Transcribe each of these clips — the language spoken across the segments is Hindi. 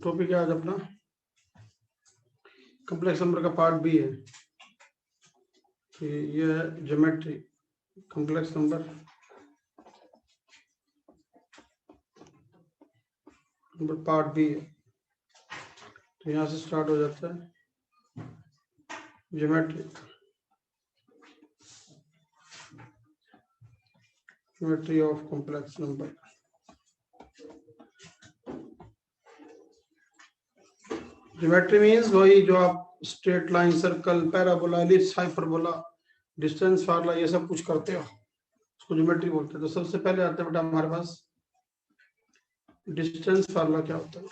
टॉपिक है आज अपना कॉम्प्लेक्स नंबर का पार्ट बी है कि ये है geometry complex number part B है। तो यहाँ से स्टार्ट हो जाता है geometry of complex number. Geometry means वही जो आप straight line, circle, parabola, ellipse, hyperbola, distance formula ये सब कुछ करते हो उसको ज्योमेट्री बोलते हैं। तो सबसे पहले आता है बेटा हमारे पास डिस्टेंस फार्मूला क्या होता है।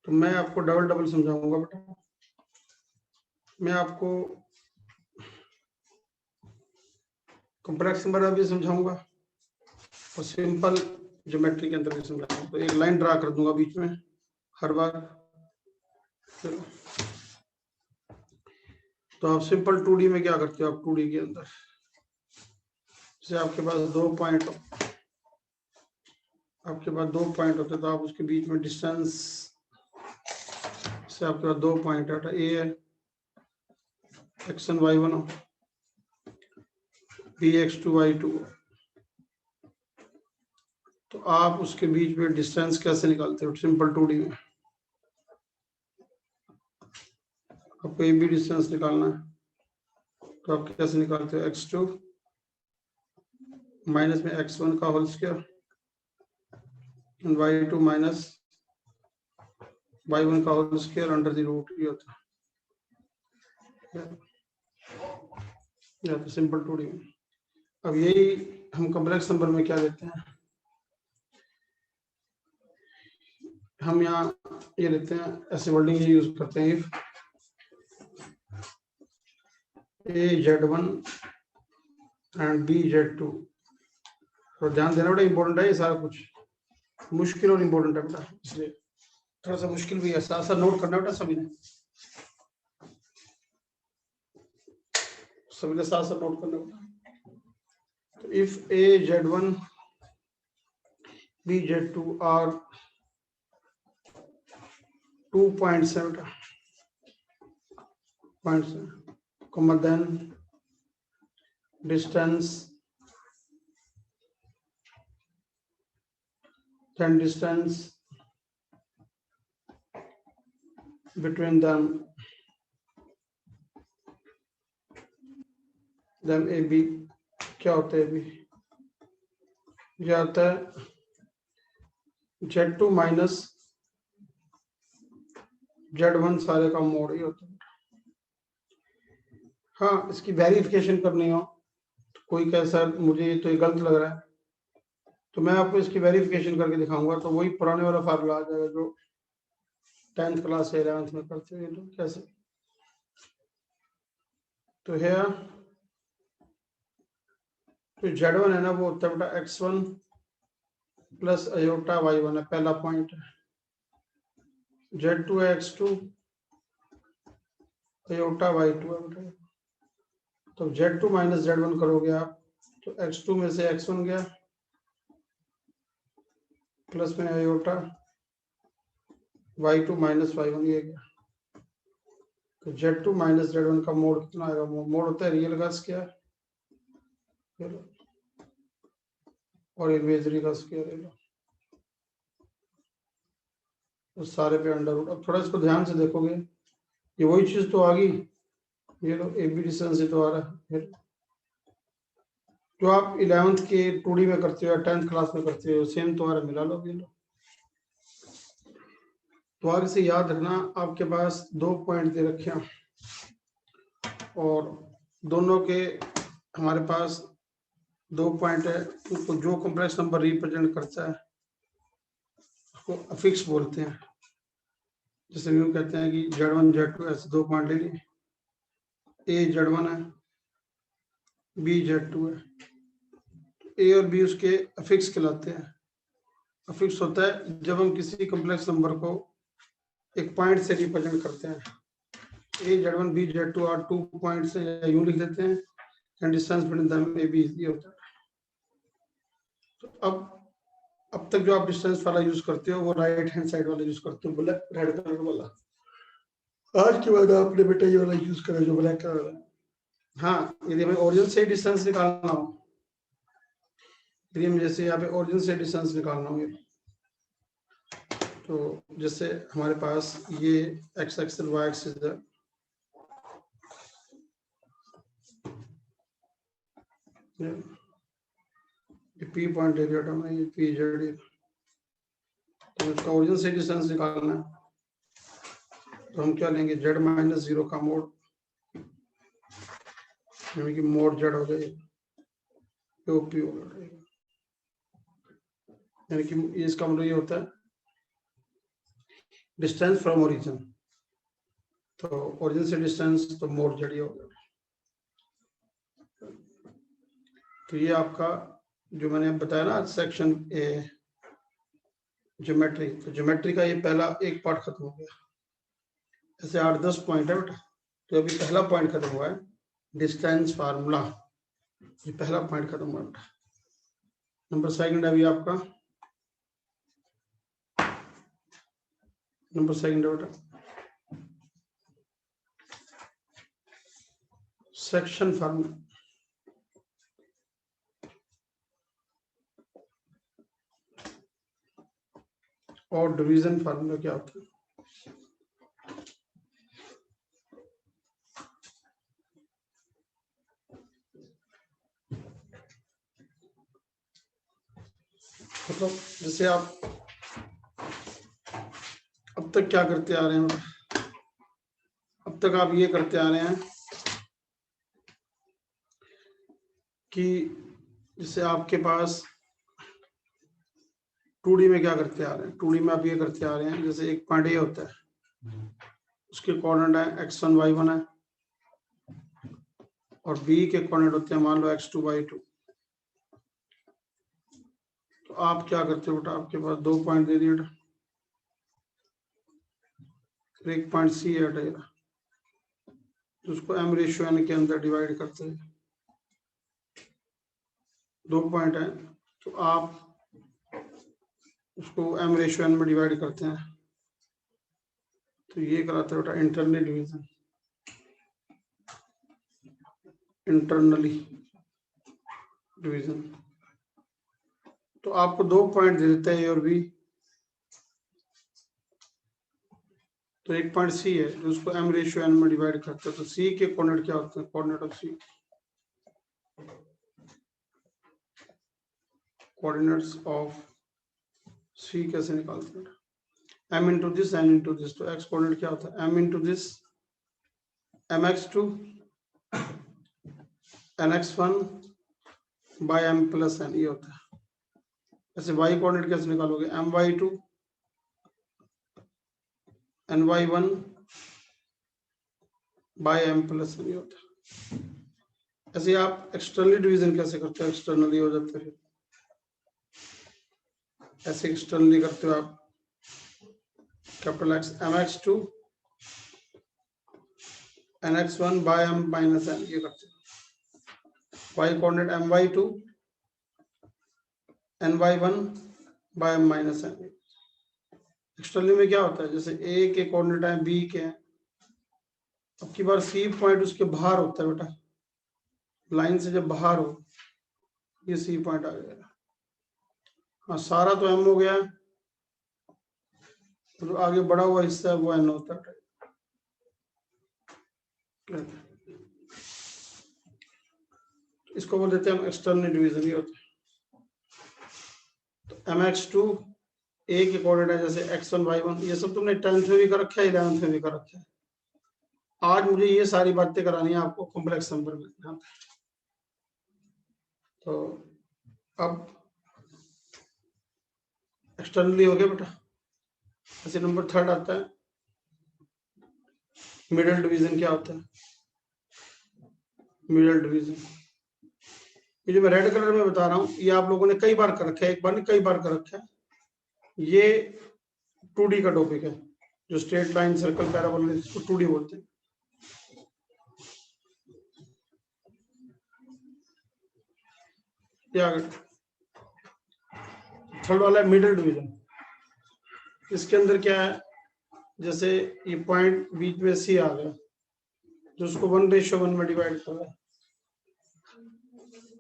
तो मैं आपको डबल समझाऊंगा बेटा। मैं आपको कॉम्प्लेक्स नंबर अभी समझाऊंगा और सिंपल ज्योमेट्री के अंदर भी समझाऊंगा। तो एक लाइन ड्रा कर दूंगा बीच में हर बार। चलो तो आप सिंपल 2D में क्या करते हो, आप 2D के अंदर जैसे आपके पास दो पॉइंट होते तो आप उसके बीच में डिस्टेंस से आपके पास दो पॉइंट है, ए है x1 y1 हो, b x2 y2 हो। तो आप उसके बीच में डिस्टेंस कैसे निकालते हो सिंपल 2D में। आपको ए बी डिस्टेंस निकालना है तो आप कैसे निकालते हो, x2 माइनस में x1 का whole square y2 minus y1 का whole square under the root. ये होता है या तो सिंपल 2D में। अब यही हम कॉम्प्लेक्स नंबर में क्या लेते हैं, हम यहाँ ये लेते हैं ऐसे वर्डिंग ये यूज करते हैं if A z1 and b z2। तो ध्यान देना बेटा, इंपॉर्टेंट है ये सारा कुछ, मुश्किल और इम्पोर्टेंट है बेटा, इसलिए थोड़ा सा मुश्किल भी है। साथ साथ नोट करना बेटा सभी ने साथ साथ नोट करना बेटा। तो if a z1 b z2 are 2 points है बेटा, points comma then distance between them AB क्या होता है, AB ये आता है Z2 माइनस Z1 सारे का मोड ही होता है। हाँ, इसकी वेरिफिकेशन करनी हो तो कोई कहे सर मुझे तो ये गलत लग रहा है, तो मैं आपको इसकी वेरिफिकेशन करके दिखाऊंगा। तो वही पुराने वाला फार्मूला आ जाएगा जो 10th क्लास या 11th में करते हैं लोग। कैसे, तो है तो Z1 है ना, वो होता है बेटा x1 प्लस अयोटा y1 है, पहला पॉइंट है। Z2 है x2 अयोटा y2 है बेटा। तो Z2 माइनस Z1 करोगे आप तो x2 में से x1 गया प्लस में अयोटा y2 माइनस y1 ये गया। तो Z2 माइनस Z1 का मोड कितना आएगा, मोड होता है रियल का स्क्वायर और इमेजिनरी का स्क्वायर। तो सारे पे अंडर रूट। अब थोड़ा इसको ध्यान से देखोगे, ये वही चीज तो आ गई, ये लो ए बी डिस्टेंस तो आ रहा है जो आप 11th के 2D में करते हो या 10th क्लास में करते हो, सेम तो आ रहा, मिला लो ये लो। तो आगे से याद रखना, आपके पास दो पॉइंट दे रखे हैं और दोनों के हमारे पास दो पॉइंट है, उनको जो कॉम्प्लेक्स नंबर रिप्रेजेंट करता है उसको अफिक्स बोलते हैं। जैसे यूं कहते हैं कि Z1 Z2 ऐसे दो पॉइंट ले लिए, ए Z1 है बी Z2 है, ए और बी उसके अफिक्स कहलाते हैं। अफिक्स होता है जब हम किसी कॉम्प्लेक्स नंबर को एक पॉइंट से रिप्रेजेंट करते हैं। ए Z1 B Z2 are 2 points या यूं लिख देते हैं and distance between them A B, ये होता है। तो अब अब तक जो आप डिस्टेंस वाला यूज करते हो वो राइट हैंड साइड वाला यूज करते हो, ब्लैक रेड कलर वाला। आज के बाद आपने बेटा ये वाला यूज करा जो ब्लैक कलर वाला। हाँ, यदि हमें ओरिजिन से डिस्टेंस निकालना हो, यदि हम जैसे यहाँ पे ओरिजिन से डिस्टेंस निकालना हो, तो जैसे हमारे पास ये एक्स एक्सिस वाई एक्सिस है, ये पी पॉइंट एरिया है, ये पी जेड है, तो इसका ओरिजिन से डिस्टेंस निकालना है, तो हम क्या लेंगे, जेड माइनस 0 का मोड, यानी कि मोड जेड हो जाएगा, ओपी हो जाएगा, यानी कि इसका मतलब ये होता है डिस्टेंस फ्रॉम ओरिजिन, तो ओरिजिन से डिस्टेंस तो मोड जेड ही होगा। तो ये आपका जो मैंने बताया ना सेक्शन ए ज्योमेट्री, तो ज्योमेट्री का ये पहला एक पार्ट खत्म हो गया। ऐसे 8-10 पॉइंट है बेटा, तो अभी पहला पॉइंट खत्म हुआ है डिस्टेंस फार्मूला, ये पहला पॉइंट खत्म हुआ बेटा। नंबर सेकंड अभी आपका नंबर सेकंड है बेटा सेक्शन फार्मूला और डिवीजन फार्मूला क्या होता है। मतलब जैसे आप अब तक क्या करते आ रहे हैं, अब तक आप ये करते आ रहे हैं कि जैसे आपके पास 2D में क्या करते आ रहे हैं, 2D में आप ये करते आ रहे हैं, जैसे एक पॉइंट ये होता है, उसके कोऑर्डिनेट है x1 y1 है, और b के कोऑर्डिनेट होते हैं मान लो x2 y2। तो आप क्या करते हो बेटा, आपके पास 2 पॉइंट दे दिए, एक पॉइंट सी है बेटा, तो उसको m रेशियो n के अंदर डिवाइड करते हैं, 2 पॉइंट है, तो आप उसको m रेशियो n में डिवाइड करते हैं, तो ये कराते हैं बेटा इंटरनल डिवीजन, इंटरनली डिवीजन। तो आपको 2 पॉइंट दे देते हैं ए और बी, तो एक पॉइंट सी है जो उसको m रेशियो n में डिवाइड करते हैं, तो सी के कोऑर्डिनेट क्या होते हैं, coordinate of C, coordinates of C कैसे निकालते हैं, m into this n into this, तो x कोऑर्डिनेट क्या होता है, m into this mx2 nx1 by m plus n, ये होता है। ऐसे y कोऑर्डिनेट कैसे निकालोगे, my2 ny1 by m plus n, ये होता है। ऐसे आप एक्सटर्नली डिवीजन कैसे करते हो, एक्सटर्नली हो जाते हैं, ऐसे एक्सटर्नली करते हो आप, capital X mx2 nx1 by m minus n, ये करते हो। y coordinate my2 ny1 by m minus n। Externally में क्या होता है, जैसे a के कोऑर्डिनेट है b के हैं, अब की बार सी पॉइंट उसके बाहर होता है बेटा, लाइन से जब बाहर हो, ये सी पॉइंट आ जाएगा। हाँ, सारा तो m हो गया, तो आगे बढ़ा हुआ हिस्सा है वो n होता है। इसको बोल देते हैं हम एक्सटर्नल डिवीजन, ही होता है। तो mx2 a के कोऑर्डिनेट है, जैसे x1 y1, ये सब तुमने 10th में भी कर रखा है, 11th में भी कर रखा है। आज मुझे ये सारी बातें करानी है आपको कॉम्प्लेक्स नंबर में। तो अब एक्सटर्नली हो गया बेटा। ऐसे नंबर 3 आता है मिडल डिवीजन, क्या होता है मिडल डिवीजन, ये जो मैं रेड कलर में बता रहा हूँ, ये आप लोगों ने कई बार कर रखा है, एक बार नहीं कई बार कर रखा है। ये 2D का टॉपिक है, जो स्ट्रेट लाइन सर्कल पैराबोला, इसको 2D बोलते हैं। क्या थर्ड वाला है मिडिल डिवीजन। इसके अंदर क्या है, जैसे ये पॉइंट बीच में सी आ गया, जो उसको 1:1 में डिवाइड कर रहा है,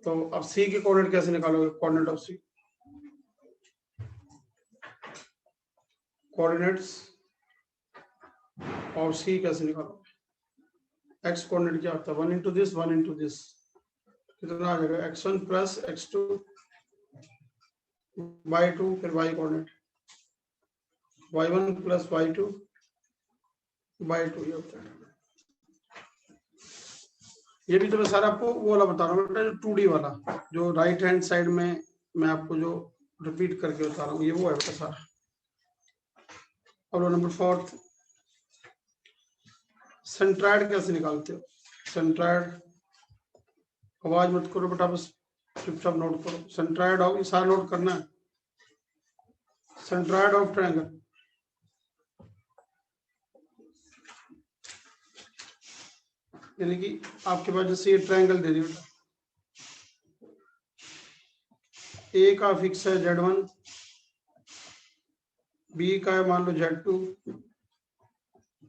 तो अब सी के कोऑर्डिनेट कैसे निकालोगे? Coordinate of C, coordinates of C कैसे निकालोगे? एक्स कोऑर्डिनेट क्या होता है? 1 into this 1 into this, कितना आ जाएगा? x1 प्लस x2 y2, फिर y coordinate y1 plus y2 y2, ये होता है। ये भी तो मैं सारा आपको वो वाला बता रहा हूँ बेटा, जो 2D वाला, जो राइट हैंड साइड में मैं आपको जो रिपीट करके बता रहा हूँ, ये वो है बेटा सारा। और नंबर 4, सेंट्राइड कैसे निकालते हो? सेंट्राइड, आवाज मत करो बेटा, बस चुपचाप नोट करो। सेंट्राइड ऑफ, ये सारा नोट करना है। सेंट्राइड ऑफ ट्रायंगल, यानी कि आपके पास जैसे ये ट्रायंगल दे दिया, ए का फिक्स है Z1, बी का है मान लो Z2,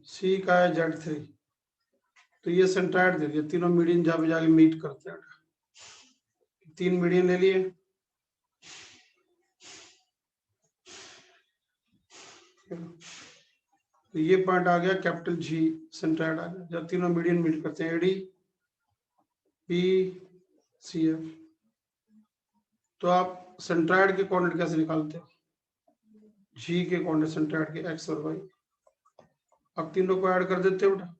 सी का है Z3, तो ये सेंट्राइड दे दिया। तीनों मीडियन जहाँ पे जाके मीट करते हैं, 3 मीडियन ले लिए, तो ये पॉइंट आ गया कैपिटल G, सेंट्राइड आ गया जब तीनों मीडियन मीट करते हैं, AD PCF। तो आप सेंट्राइड के कोऑर्डिनेट कैसे निकालते हो? G के कोऑर्डिनेट सेंट्राइड के x और y, अब तीनों को ऐड कर देते हो बेटा,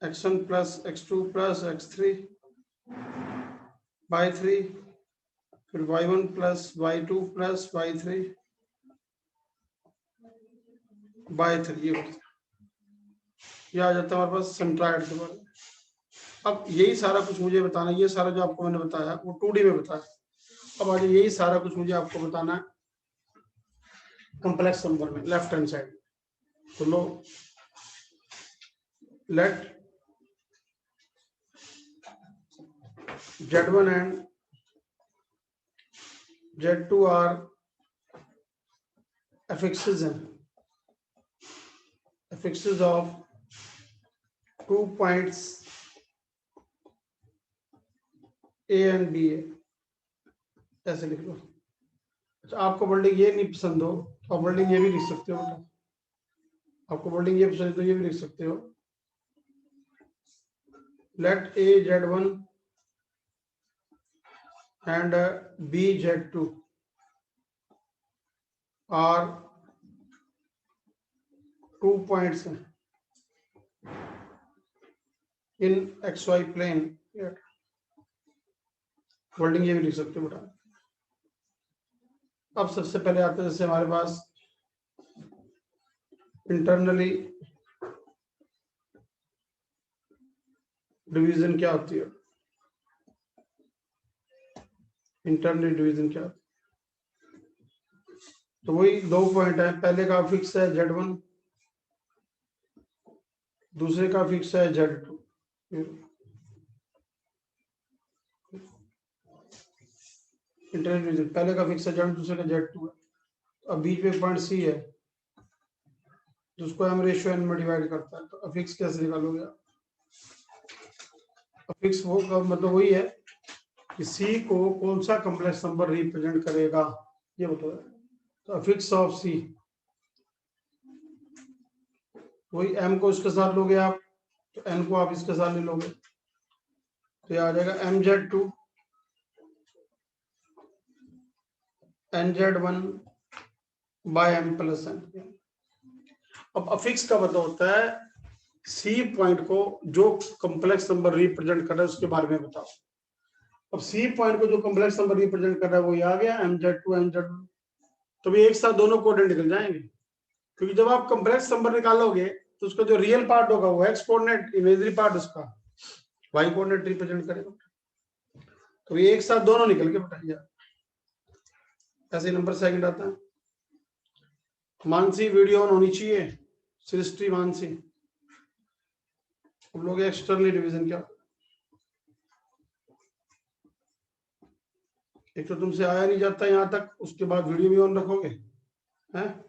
x1 plus x2 plus x3 y3, फिर y1 plus y2 plus y3 y3, ये आ जाता है हमारे पास सेंट्राइड के बारे में। अब यही सारा कुछ मुझे बताना, ये सारा जो आपको मैंने बताया वो 2D में बताया। अब आज यही सारा कुछ मुझे आपको बताना है कॉम्प्लेक्स नंबर में, लेफ्ट हैंड साइड। तो लो, late Z1 and Z2 are affixes of 2 points A and B है, ऐसे लिख लो। अच्छा, आपको बिल्डिंग ये नहीं पसंद हो तो आप बिल्डिंग ये भी लिख सकते हो बेटा, आपको बिल्डिंग ये पसंद है तो ये भी लिख सकते हो। Let A Z1 and B Z2 are 2 points in XY plane, building ये भी लिख सकते हो बेटा। अब सबसे पहले आते हैं, जैसे हमारे पास इंटरनली डिवीजन क्या होती है? इंटरनली डिवीजन क्या होती है? तो वही 2 पॉइंट है, पहले का फिक्स है Z1, दूसरे का फिक्स है Z2। इंटरनल डिवीजन, पहले का फिक्स है Z1, दूसरे का Z2 है। अब बीच में पॉइंट C है जिसको हम रेशियो n में डिवाइड करता है, तो अफिक्स कैसे निकालोगे? अफिक्स वो का मतलब वही है कि C को कौन सा कॉम्प्लेक्स नंबर रिप्रेजेंट करेगा, ये बताओ। तो अफिक्स ऑफ C, वही m को इसके साथ लोगे आप, तो n को आप इसके साथ ले लोगे, तो ये आ जाएगा MZ2 NZ1 by m plus n। अब अफिक्स का मतलब होता है C पॉइंट को जो कॉम्प्लेक्स नंबर रिप्रेजेंट कर रहा है उसके बारे में बताओ। अब C पॉइंट को जो कॉम्प्लेक्स नंबर रिप्रेजेंट कर रहा है वो ये आ गया MZ2 NZ1, तो भी एक साथ दोनों कोऑर्डिनेट निकल जाएंगे, क्योंकि जब आप कॉम्प्लेक्स नंबर निकालोगे तो उसका जो रियल पार्ट होगा वो x कोऑर्डिनेट, इमेजिनरी पार्ट उसका y कोऑर्डिनेट रिप्रेजेंट करेगा, तो ये एक साथ दोनों निकल के बताइए। ऐसे नंबर सेकंड आता है, मानसी वीडियो ऑन होनी चाहिए, सृष्टि मानसी। हम लोग एक्सटर्नल डिवीजन क्या? एक तो तुमसे आया नहीं जाता यहाँ तक, उसके बाद वीडियो भी ऑन रखोगे हैं।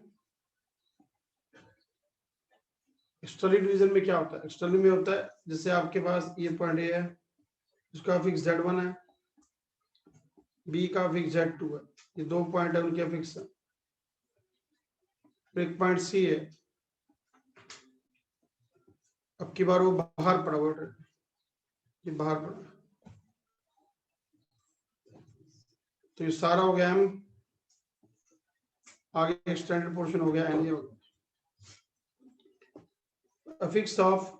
एक्सटर्नल डिवीजन में क्या होता है? एक्सटर्नल में होता है जैसे आपके पास ये पॉइंट ए है, उसका फिक्स Z1 है, बी का फिक्स Z2 है, ये दो पॉइंट है उनके फिक्स है। एक पॉइंट सी है, अब की बार वो बाहर पड़ा हुआ है, ये बाहर पड़ा, तो ये सारा हो गया एम, आगे एक्सटेंडेड पोर्शन हो गया एन, ये हो गया। अफिक्स ऑफ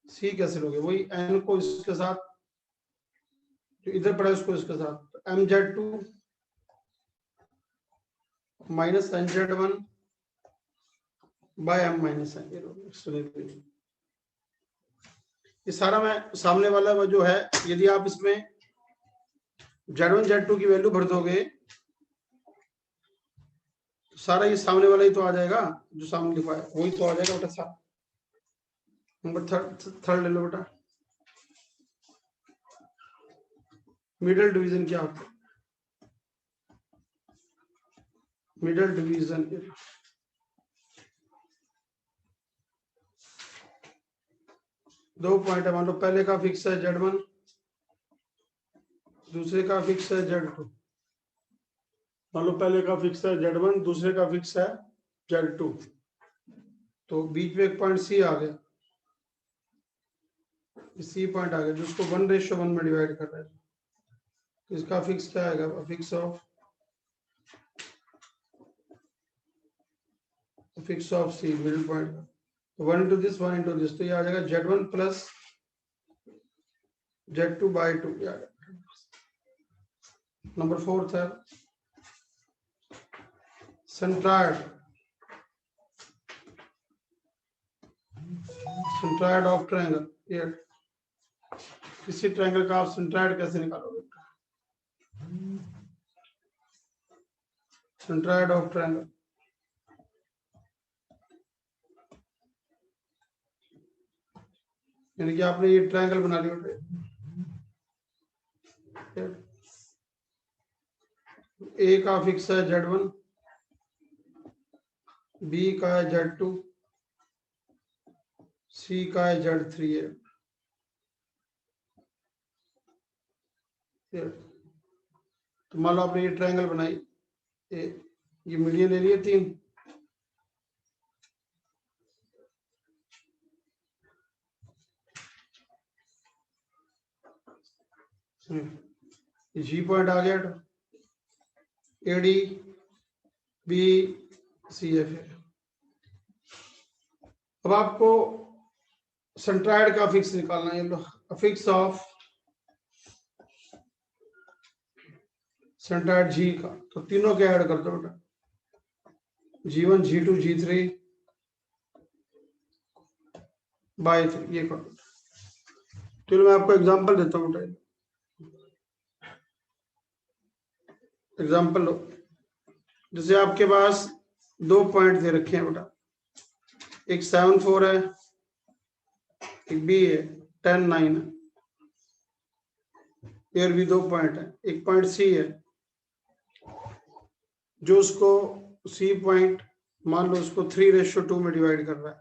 सी कैसे लोगे? वही एन को इसके साथ, जो इधर पड़ा है उसको इसके साथ, MZ2 minus NZ1 by M minus N. ये सारा मैं सामने वाला वो जो है, यदि आप इसमें Z1 Z2 की वैल्यू भर दोगे तो सारा ये सामने वाला ही तो आ जाएगा, जो सामने लिखा है वही तो आ जाएगा बेटा। साहब नंबर थर्ड ले लो बेटा। मिडल डिवीजन क्या होता है? मिडल डिवीजन दो पॉइंट है, मान लो पहले का फिक्स है Z1, दूसरे का फिक्स है Z2। मान लो पहले का फिक्स है Z1, दूसरे का फिक्स है Z2, तो बीच में एक पॉइंट सी आ गया, सी पॉइंट आ गया जो उसको 1:1 में डिवाइड कर रहा है, तो इसका फिक्स क्या आएगा? Fix of C middle point का, 1 into this 1 into this, तो ये आ जाएगा Z1 plus Z2 by 2। Number 4 है सेंट्रायड ऑफ ट्रायंगल। ये किसी ट्रायंगल का आप सेंट्रायड कैसे निकालोगे? सेंट्रायड ऑफ ट्रायंगल, यानी कि आपने ये ट्रायंगल बना लिया, ए का फिक्स है Z1, बी का है Z2, सी का है Z3 है। तो मान लो आपने ये ट्रायंगल बनाई, ये मीडियन ले लिए 3, जी पॉइंट आ गया, AD BCF है। अब आपको सेंट्रायड का फिक्स निकालना है। फिक्स ऑफ सेंट्रायड जी का, तो तीनों के ऐड कर दो बेटा, G1 G2 G3 बाय 3, ये कर दो। चलो मैं आपको एग्जांपल देता हूँ बेटा, एग्जांपल लो। जैसे आपके पास दो पॉइंट दे रखे हैं बेटा, एक 7 4 है, एक बी है 10 9 है, फिर भी दो पॉइंट है, एक पॉइंट सी है जो उसको सी पॉइंट मान लो उसको 3:2 में डिवाइड कर रहा है,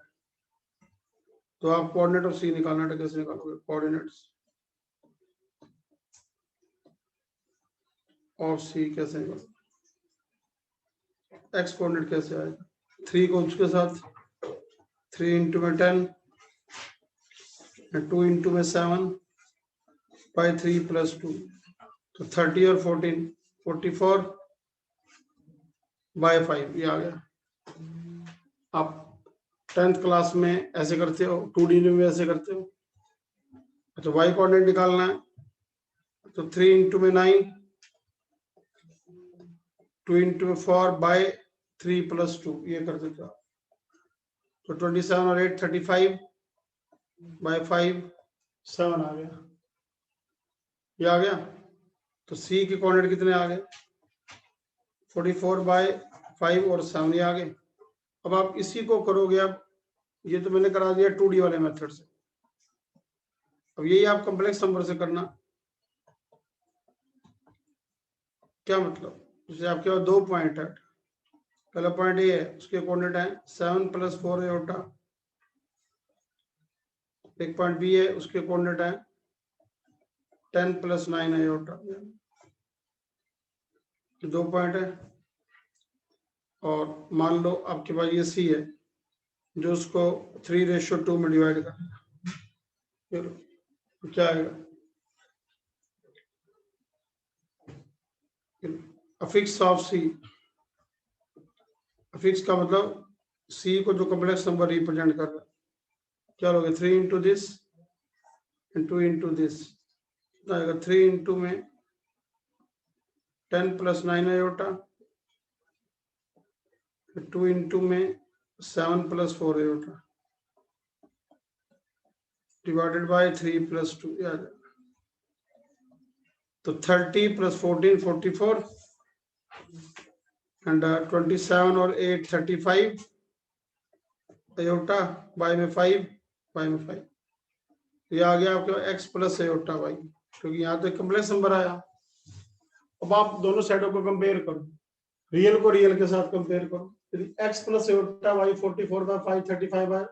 तो आप कोऑर्डिनेट ऑफ सी निकालना है, कैसे निकालोगे? कोऑर्डिनेट्स ऑफ सी कैसे निकालोगे? एक्स कोऑर्डिनेट कैसे आएगा? 3 को उसके साथ 3 इंटू में 10, 2 इंटू में 7 बाई 3 प्लस 2, तो 30 और 14 44 बाय 5, ये आ गया। आप 10th क्लास में ऐसे करते हो, 2D में ऐसे करते हो। अच्छा, y कोऑर्डिनेट निकालना है, तो 3 इंटू में 9, 2 इंटू में 4 बाय 3 प्लस 2, ये कर देते हो। तो 27 और 8 35 बाय 5 7 आ गया, ये आ गया। तो सी के कोऑर्डिनेट कितने आ गए? 44 बाय 5 और 7, ये आ गए। अब आप इसी को करोगे, अब ये तो मैंने करा दिया 2D वाले मेथड से, अब यही आप कॉम्प्लेक्स नंबर से करना। क्या मतलब, जैसे आपके पास 2 पॉइंट है, पहला पॉइंट ये है, उसके कोऑर्डिनेट है 7 + 4 आयोटा, एक पॉइंट बी है, उसके कोऑर्डिनेट है 10 + 9 आयोटा। 2 पॉइंट है, और मान लो आपके पास ये सी है जो उसको 3:2 में डिवाइड करना, फिर क्या आएगा, अफिक्स ऑफ सी। अफिक्स का मतलब सी को जो कॉम्प्लेक्स नंबर रिप्रेजेंट कर रहा है, क्या लोगे 3 into this and 2 into this, आएगा 3 इंटू में 10 + 9 आयोटा, 2 इंटू में 7 + 4 आयोटा डिवाइडेड बाय 3 + 2, तो 30 + 14 44 एंड 27 और 8 35 आयोटा, बाय में 5, बाय में 5, ये आ गया आपके x + आयोटा y, क्योंकि यहाँ तो कॉम्प्लेक्स नंबर आया। अब आप दोनों साइडों को कंपेयर करो, रियल को रियल के साथ कंपेयर करो, यदि x + आयोटा y 44/5 35 है,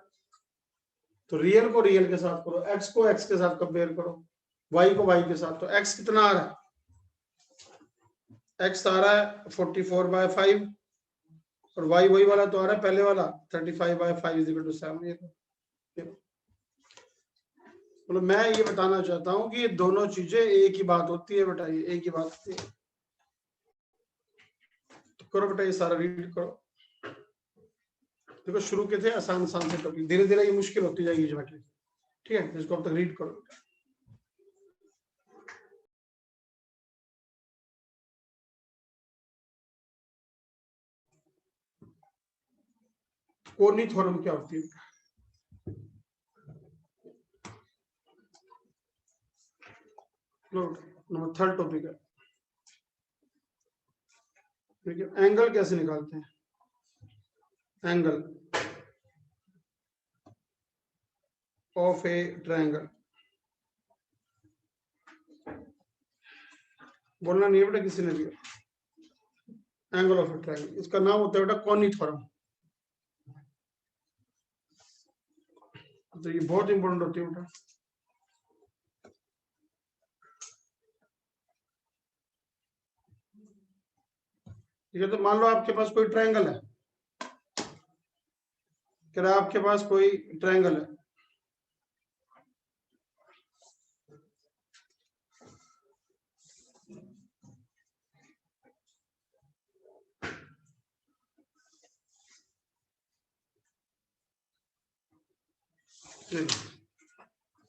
तो रियल को रियल के साथ करो, x को x के साथ कंपेयर करो, y को y के साथ, तो x कितना आ रहा है, x आ रहा है 44/5, और y वही वाला तो आ रहा है पहले वाला 35/5 = 7। मतलब मैं ये बताना चाहता हूं कि ये दोनों चीजें एक ही बात होती है बेटा, ये एक ही बात होती है। तो करो बेटा, ये सारा रीड करो। देखो शुरू के थे आसान आसान से टॉपिक, धीरे धीरे ये मुश्किल होती जाएगी ज्योमेट्री, ठीक है, इसको अब तक रीड करो। कोनी थ्योरम क्या होती है, नंबर 3 टॉपिक है, ठीक है। एंगल कैसे निकालते हैं, एंगल ऑफ ए ट्रायंगल, बोलना नहीं है बेटा किसी ने भी, एंगल ऑफ ए ट्रायंगल, इसका नाम होता है बेटा कोनी थ्योरम। तो ये बहुत इंपॉर्टेंट होती है बेटा। ठीक है, तो मान लो आपके पास कोई ट्रायंगल है, कह रहा आपके पास कोई ट्रायंगल है,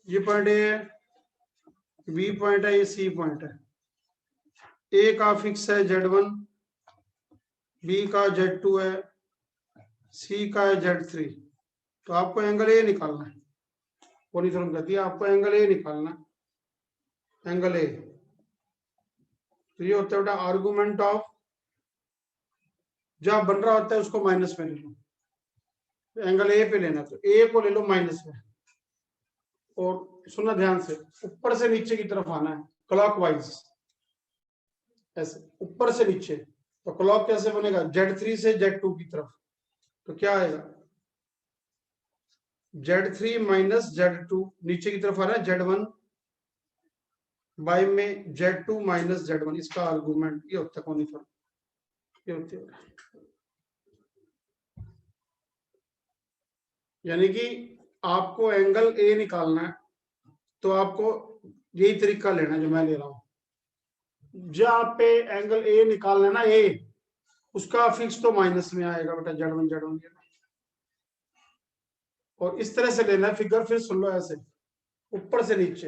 ये पॉइंट ए है, बी पॉइंट है, ये सी पॉइंट है, ए का फिक्स है Z1, बी का Z2 है, सी का है Z3, तो आपको एंगल ए निकालना है। कोनी थ्योरम कहती है आपको एंगल ए निकालना है, एंगल ए। तो ये होता है बेटा आर्गुमेंट ऑफ, जहां बन रहा होता है उसको माइनस में ले लो, तो एंगल ए पे लेना, तो ए को ले लो माइनस में, और सुनना ध्यान से, ऊपर से नीचे की तरफ आना है क्लॉकवाइज, ऐसे ऊपर से नीचे। तो क्लॉक कैसे बनेगा, Z3 से Z2 की तरफ, तो क्या आएगा Z3 - Z2, नीचे की तरफ आ रहा है Z1 बाय में Z2 - Z1, इसका आर्गुमेंट ये होता है कोनी थ्योरम, ये होती है। यानी कि आपको एंगल ए निकालना है, तो आपको यही तरीका लेना है जो मैं ले रहा हूं। जहां पे एंगल ए निकालना है ना, ए उसका फिक्स तो माइनस में आएगा बेटा, Z1 और इस तरह से लेना है फिगर, फिर सुन लो ऐसे ऊपर से नीचे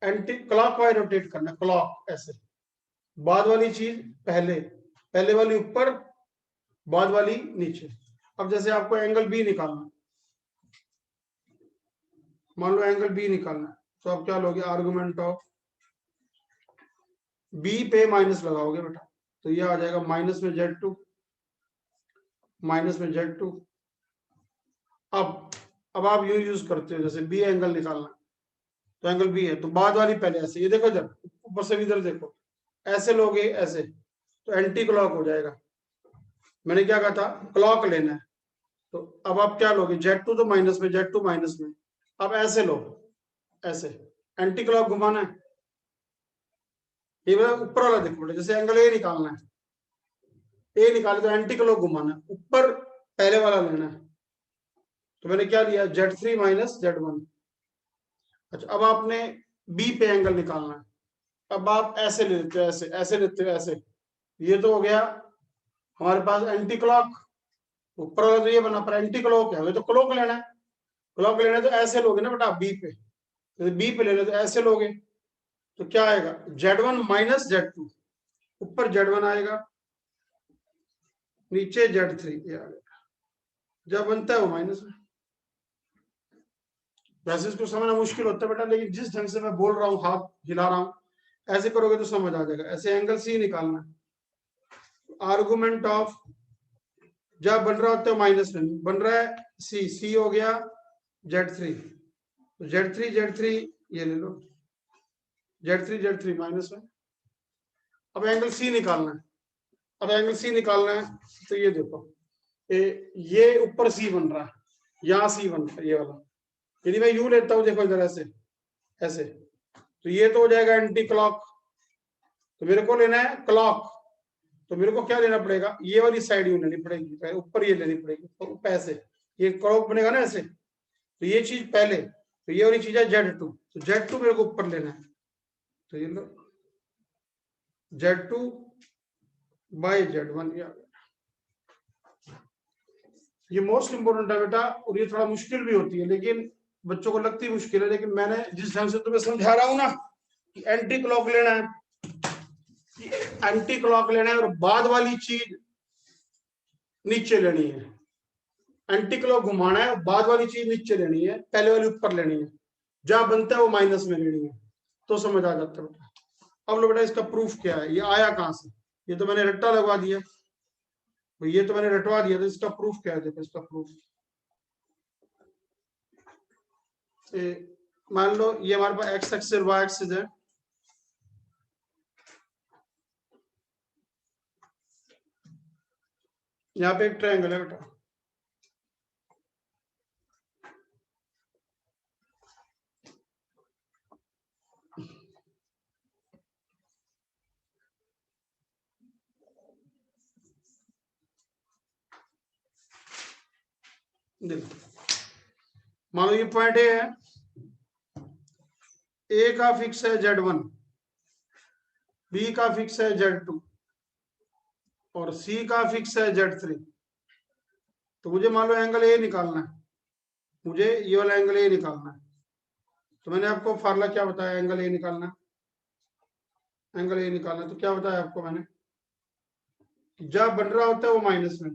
एंटी क्लॉकवाइज रोटेट करना, क्लॉक ऐसे, बाद वाली चीज पहले, पहले वाली ऊपर, बाद वाली नीचे। अब जैसे आपको एंगल बी निकालना, मान लो एंगल बी निकालना है, तो आप क्या लोगे, आर्गुमेंट ऑफ बी पे माइनस लगाओगे बेटा, तो ये आ जाएगा माइनस में Z2, माइनस में Z2। अब आप यूज करते हो, जैसे बी एंगल निकालना, तो एंगल बी है, तो बाद वाली पहले ऐसे, ये देखो जब ऊपर से इधर देखो, ऐसे लोगे ऐसे तो एंटी क्लॉक हो जाएगा। मैंने क्या कहा था, क्लॉक लेना है, तो अब आप क्या लोगे, Z2 तो माइनस में, Z2 माइनस में, अब ऐसे लो, ऐसे एंटी क्लॉक घुमाना है। ये ऊपर वाला देखो बेटा, जैसे एंगल ए निकालना है, ए निकाले तो एंटी क्लॉक घुमाना है, ऊपर पहले वाला लेना है। तो मैंने क्या लिया, Z3 माइनस Z1। अच्छा, अब आपने बी पे एंगल निकालना है, अब आप ऐसे ले लेते हो, ऐसे ऐसे लेते हो, ऐसे, ये तो हो गया हमारे पास एंटी क्लॉक। ऊपर वाला तो ये बना, पर एंटी क्लॉक है, हमें तो क्लॉक लेना है। क्लॉक लेना है तो ऐसे लोगे ना बेटा, बी पे, तो बी पे लेना तो ऐसे लोगे, तो क्या आएगा, Z1 माइनस Z2, ऊपर Z1 आएगा, नीचे Z3 ये आ गया, जब बनता है वो माइनस में। वैसे इसको समझना मुश्किल होता है बेटा, लेकिन जिस ढंग से मैं बोल रहा हूँ, हाथ हिला रहा हूँ, ऐसे करोगे तो समझ आ जाएगा। ऐसे एंगल सी निकालना है, आर्गुमेंट ऑफ, जब बन रहा होता है माइनस में, बन रहा है सी, सी हो गया Z3, तो Z3 ये ले लो, Z3 माइनस में। अब एंगल सी निकालना है, अब एंगल सी निकालना है, तो ये देखो, ये ऊपर सी बन रहा है, यहाँ सी बन रहा है, ये वाला। यदि मैं यू लेता हूँ, देखो इधर ऐसे ऐसे, तो ये तो हो जाएगा एंटी क्लॉक, तो मेरे को लेना है क्लॉक, तो मेरे को क्या लेना पड़ेगा, ये वाली साइड यू लेनी पड़ेगी, ऊपर ये लेनी पड़ेगी, तो ऐसे ये क्लॉक बनेगा ना ऐसे, तो ये चीज पहले, तो ये वाली चीज है Z2, तो Z2 मेरे को ऊपर लेना है, तो ये लो Z2 बाय Z1, ये मोस्ट इंपोर्टेंट है बेटा, और ये थोड़ा मुश्किल भी होती है, लेकिन बच्चों को लगती मुश्किल है, लेकिन मैंने जिस ढंग से तुम्हें समझा रहा हूं ना, कि एंटी क्लॉक लेना है, एंटी क्लॉक लेना है, और बाद वाली चीज नीचे लेनी है, एंटी क्लॉक घुमाना है, बाद वाली चीज नीचे लेनी है, पहले वाली ऊपर लेनी है, जहां बनता है वो माइनस में लेनी है, तो समझ आ जाता है बेटा। अब लो बेटा, इसका प्रूफ क्या है, ये आया कहां से, ये तो मैंने रट्टा लगवा दिया, तो ये तो मैंने रटवा दिया, तो इसका प्रूफ क्या है, देखो इसका प्रूफ, मान लो ये हमारे पास एक्स एक्सिस और वाई एक्सिस है, यहाँ पे एक ट्रायंगल है बेटा, देखो मान लो ये पॉइंट ए है, ए का फिक्स है Z1, बी का फिक्स है Z2 और सी का फिक्स है Z3। तो मुझे मान लो एंगल ए निकालना है, मुझे ये वाला एंगल ए निकालना है, तो मैंने आपको फार्मूला क्या बताया, एंगल ए निकालना, एंगल ए निकालना, तो क्या बताया आपको मैंने, जब बन रहा होता है वो माइनस में,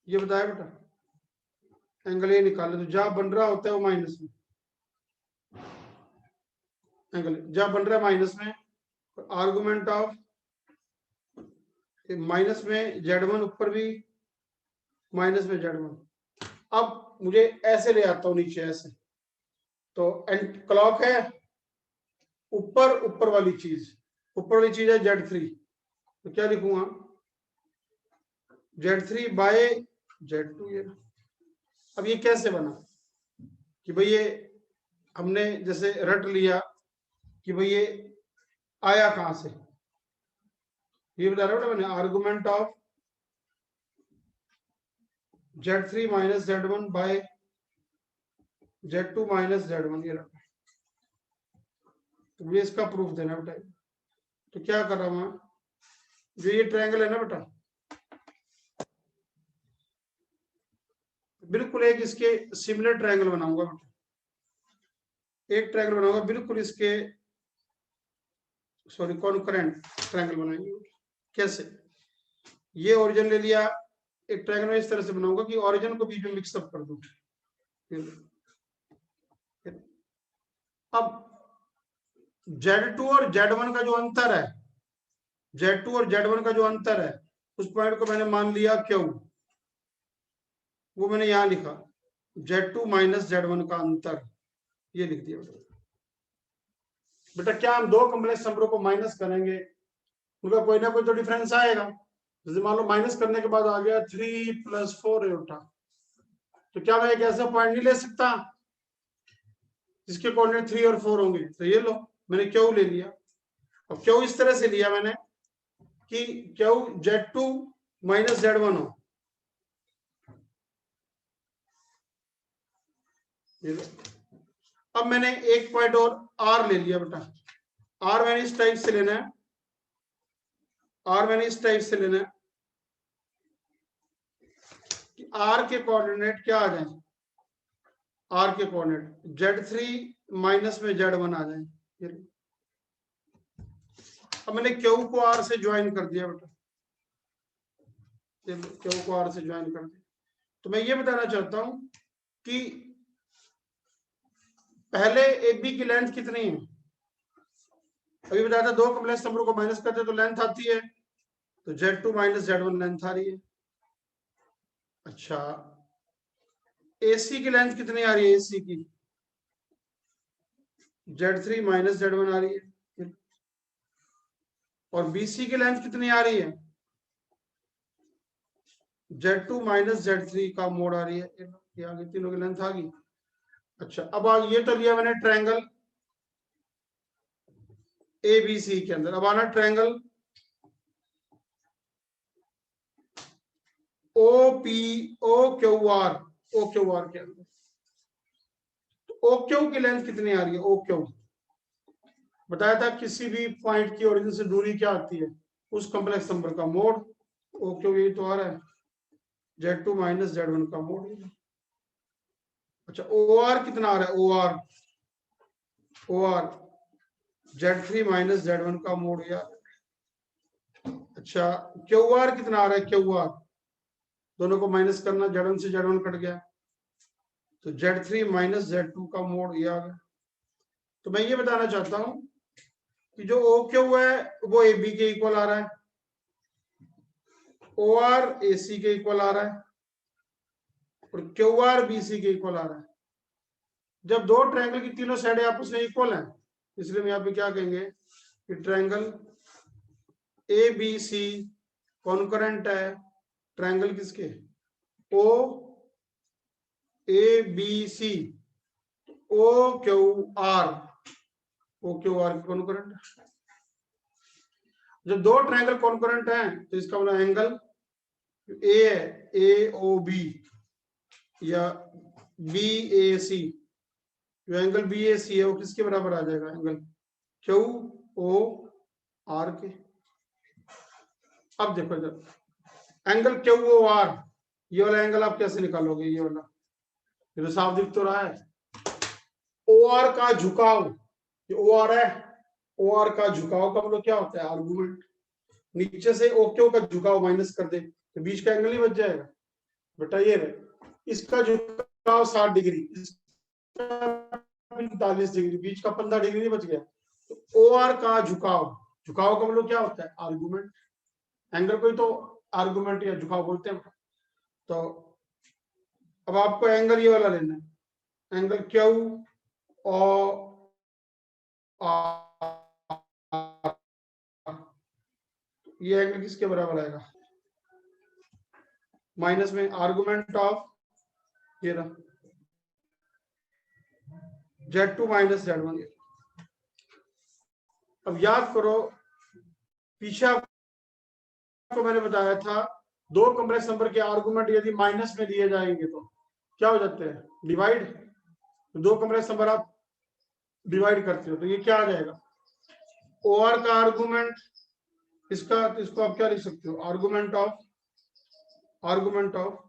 ये बताया बेटा, एंगल ए निकालना, तो जब बन रहा होता है वो माइनस में, एंगल जब बन रहा है माइनस में, आर्गुमेंट ऑफ माइनस में Z1, ऊपर भी माइनस में Z1। अब मुझे ऐसे ले आता हूं नीचे ऐसे, तो क्लॉक है ऊपर, ऊपर वाली चीज, ऊपर वाली चीज है Z3, तो क्या लिखूंगा, Z3 बाय Z2। ये अब ये कैसे बना, कि भाई ये हमने जैसे रट लिया कि भाई ये आया कहां से, ये बता रहा हूं मैंने, argument of Z3 minus Z1 by Z2 minus Z1, ये रखा, तो मुझे इसका प्रूफ देना बेटा। तो क्या कर रहा हूं, जो ये ट्रायंगल है ना बेटा, बिल्कुल एक इसके सिमिलर ट्रायंगल बनाऊंगा बेटा, एक ट्रायंगल बनाऊंगा बिल्कुल इसके, सॉरी कॉन्करेंट ट्रायंगल बनाएंगे। कैसे, ये ओरिजिन ले लिया, एक ट्रायंगल इस तरह से बनाऊंगा कि ओरिजिन को बीच में मिक्सअप कर दूं। अब Z2 और Z1 का जो अंतर है, Z2 और Z1 का जो अंतर है, उस पॉइंट को मैंने मान लिया क्यों, वो मैंने यहां लिखा, Z2 माइनस Z1 का अंतर, ये लिख दिया बेटा। क्या हम दो कॉम्प्लेक्स नंबरों को माइनस करेंगे, उनका कोई ना कोई तो डिफरेंस आएगा। जैसे मान लो माइनस करने के बाद आ गया 3 + 4 उठा, तो क्या मैं एक ऐसा पॉइंट नहीं ले सकता जिसके कोऑर्डिनेट 3 और 4 होंगे? तो ये लो, मैंने क्यू ले लिया। अब क्यू इस तरह से लिया मैंने कि क्यू Z2 - Z1 हो। ये लो। अब मैंने एक पॉइंट और R ले लिया बेटा। R मैंने इस टाइप से लेना है, R मैंने इस टाइप से लेना है कि R के कोऑर्डिनेट क्या आ जाए, R के कोऑर्डिनेट Z3 माइनस में Z1 आ जाए। ये लो। अब मैंने क्यू को R से ज्वाइन कर दिया बेटा, क्यू को R से ज्वाइन कर दिया। तो मैं ये बताना चाहता हूं कि पहले AB की लेंथ कितनी है? अभी बताया था दो कॉम्प्लेक्स नंबर को माइनस करते तो लेंथ आती है, तो Z2 - Z1 लेंथ आ रही है। अच्छा, AC की लेंथ कितनी आ रही है? AC की Z3 - Z1 आ रही है। और BC की लेंथ कितनी आ रही है? Z2 - Z3 का मोड आ रही है। ये आ गई, तीनों की लेंथ आ गई। अच्छा, अब ये तो लिया मैंने ट्रायंगल ABC के अंदर। अब आना ट्रायंगल OQR के अंदर। तो OQ की लेंथ कितनी आ रही है? OQ बताया था किसी भी पॉइंट की ओरिजिन से दूरी क्या आती है, उस कॉम्प्लेक्स नंबर का मोड। OQ यही तो आ रहा है, Z2 - Z1 का मोड। अच्छा, OR कितना आ रहा है? OR Z3 - Z1 का मोड यार। अच्छा, QR कितना आ रहा है? QR दोनों को माइनस करना, Z1 से Z1 कट गया, तो Z3 - Z2 का मोड यार। तो मैं ये बताना चाहता हूं कि जो OQ है वो AB के इक्वल आ रहा है, OR AC के इक्वल आ रहा है, और QR BC के इक्वल आ रहा है। जब दो ट्रायंगल की तीनों साइडें आपस में इक्वल हैं, इसलिए मैं यहाँ पे क्या कहेंगे कि ट्रायंगल ABC कॉन्करेंट है ट्रायंगल किसके? OABC OQR concurrent. जब दो ट्रायंगल कॉन्करेंट हैं तो इसका मतलब एंगल ए है AOB या BAC, जो एंगल BAC है वो किसके बराबर आ जाएगा? एंगल QOR के। अब देखो जब एंगल QOR, ये वाला एंगल आप कैसे निकालोगे? ये वाला, ये तो साफ दिख तो रहा है। OR का झुकाव, ये OR है, OR का झुकाव का मतलब क्या होता है? आर्गुमेंट। नीचे से OQ का झुकाव माइनस कर दे तो बीच का एंगल ही बच जाएगा बेटा। ये इसका झुकाव 60 डिग्री, 45 डिग्री, बीच का 15 डिग्री नहीं बच गया। तो OR का झुकाव, झुकाव का मतलब क्या होता है? आर्गुमेंट। एंगल को ही तो आर्गुमेंट या झुकाव बोलते हैं। तो अब आपको एंगल ये वाला लेना है, एंगल क्यू और ये एंगल किसके बराबर आएगा? माइनस में आर्गुमेंट ऑफ ये रहा Z2 - Z1। अब याद करो, पीछे आपको मैंने बताया था दो कॉम्प्लेक्स नंबर के आर्गुमेंट यदि माइनस में दिए जाएंगे तो क्या हो जाते हैं? डिवाइड। दो कॉम्प्लेक्स नंबर आप डिवाइड करते हो तो ये क्या आ जाएगा? OR का आर्गुमेंट, इसको आप क्या लिख सकते हो? Argument of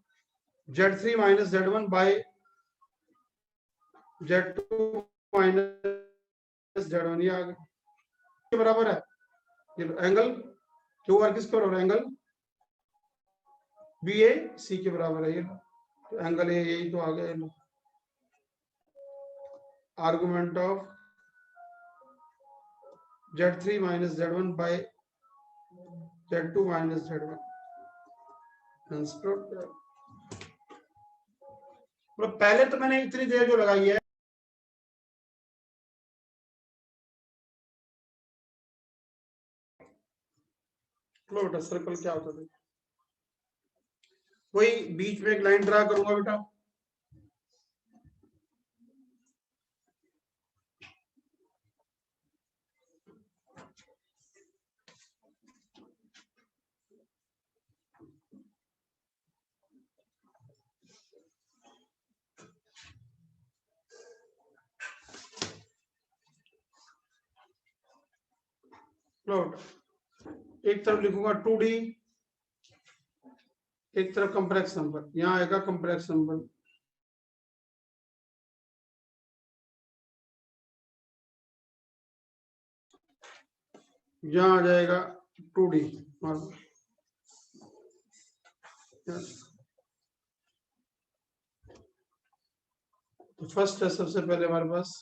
Z3 - Z1 by Z2 - Z1। ये आ गया के बराबर है। ये एंगल QR किसके बराबर है? एंगल BAC के बराबर है। ये तो एंगल यही तो आ गया। ये argument of Z3 - Z1 by Z2 - Z1। मतलब पहले तो मैंने इतनी देर जो लगाई है लो बेटा सर्कल क्या होता है, वही बीच में एक लाइन ड्रा करूंगा बेटा, लो एक तरफ लिखूंगा 2D, एक तरफ कॉम्प्लेक्स नंबर, यहाँ आएगा कॉम्प्लेक्स नंबर, यहाँ आ जाएगा 2D। तो फर्स्ट है सबसे पहले हमारे पास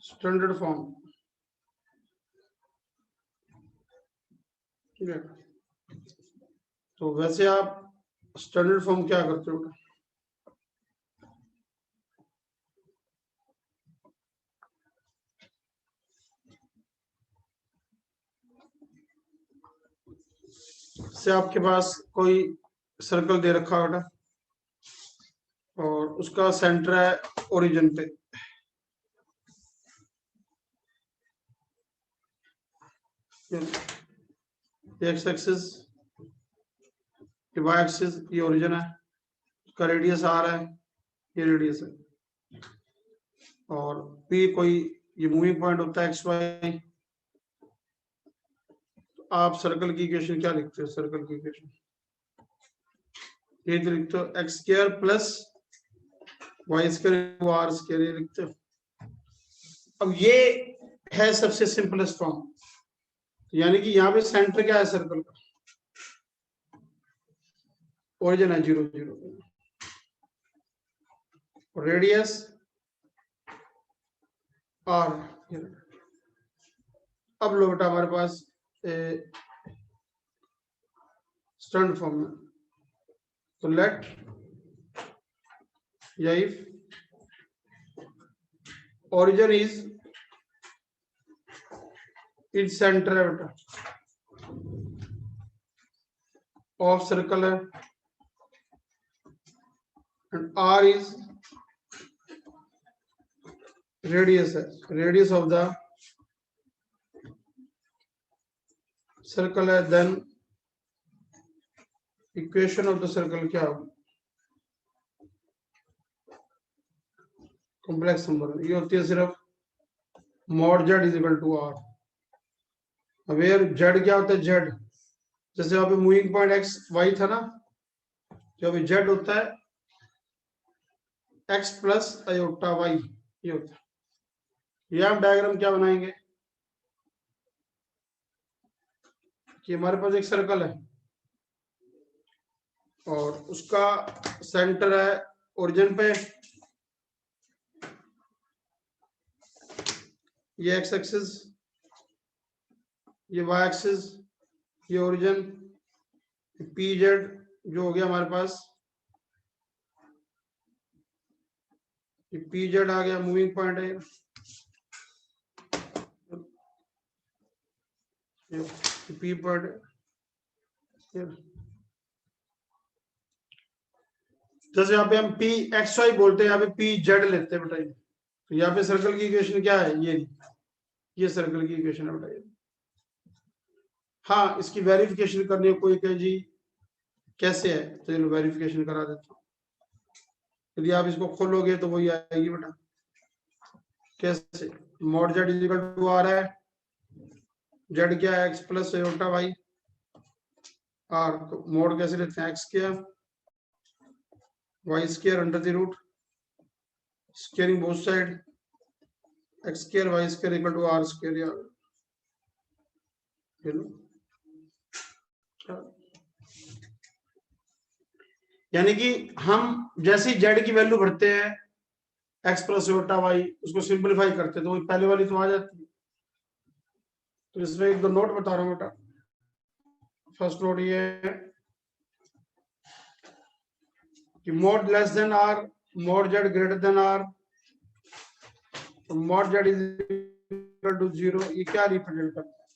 स्टैंडर्ड फॉर्म, ठीक है। तो वैसे आप स्टैंडर्ड फॉर्म क्या करते हो, से आपके पास कोई सर्कल दे रखा है बेटा और उसका सेंटर है ओरिजिन पे, एक्स एक्सिस, वाई एक्सिस ये ओरिजिन है, उसका रेडियस आर है, ये रेडियस है, और पी कोई ये मूविंग पॉइंट होता है एक्स वाई। आप सर्कल की इक्वेशन क्या लिखते हो, सर्कल की इक्वेशन ये लिखते हो X square plus Y square R square, ये लिखते हो। अब ये है सबसे सिंपलेस्ट फॉर्म, यानी कि यहाँ पे सेंटर क्या है सर्कल का, ओरिजिन है 0 0, रेडियस आर। अब लो बेटा हमारे पास स्टैंडर्ड फॉर्म में, तो let if origin is its centre है बेटा ऑफ सर्कल है, एंड आर इज रेडियस है, रेडियस ऑफ द सर्कल है, then equation of the circle क्या होगी, कॉम्प्लेक्स नंबर ये होती है सिर्फ mod Z is equal to R. Where Z क्या होता है, जेड जैसे वहां पे मूविंग पॉइंट एक्स वाई था ना, जो अभी जेड होता है एक्स प्लस अयोटा वाई, ये होता है। ये हम डायग्राम क्या बनाएंगे कि हमारे पास एक सर्कल है और उसका सेंटर है ओरिजिन पे, ये एक्स एक्सिस, ये वाई एक्सिस, ये ओरिजिन, पी जेड जो हो गया हमारे पास, ये पी जेड आ गया मूविंग पॉइंट है, पी पॉइंट, जैसे यहाँ पे हम पी एक्स वाई बोलते हैं, यहाँ पे पी जेड लेते हैं बेटा। तो यहाँ पे सर्कल की इक्वेशन क्या है, ये सर्कल की इक्वेशन है बेटा। हाँ इसकी वेरिफिकेशन करनी है, कोई कहे जी कैसे है, तो चलो वेरिफिकेशन करा देता हूँ। यदि आप इसको खोलोगे तो वही आएगी बेटा, कैसे mod Z is equal to R है, जेड क्या है X plus iota Y, R mod कैसे लेते हैं X square Y square under the root squaring both side, X square Y square equal to R square. यानी कि हम जैसे जेड की वैल्यू भरते हैं एक्स प्लस अयोटा वाई, उसको सिंपलीफाई करते हैं तो वही पहले वाली तो आ जाती है। तो इसमें एक दो नोट बता रहा हूँ बेटा। फर्स्ट नोट ये है कि mod less than R, mod Z greater than R, mod Z is equal to 0, ये क्या रिप्रेजेंट करता है?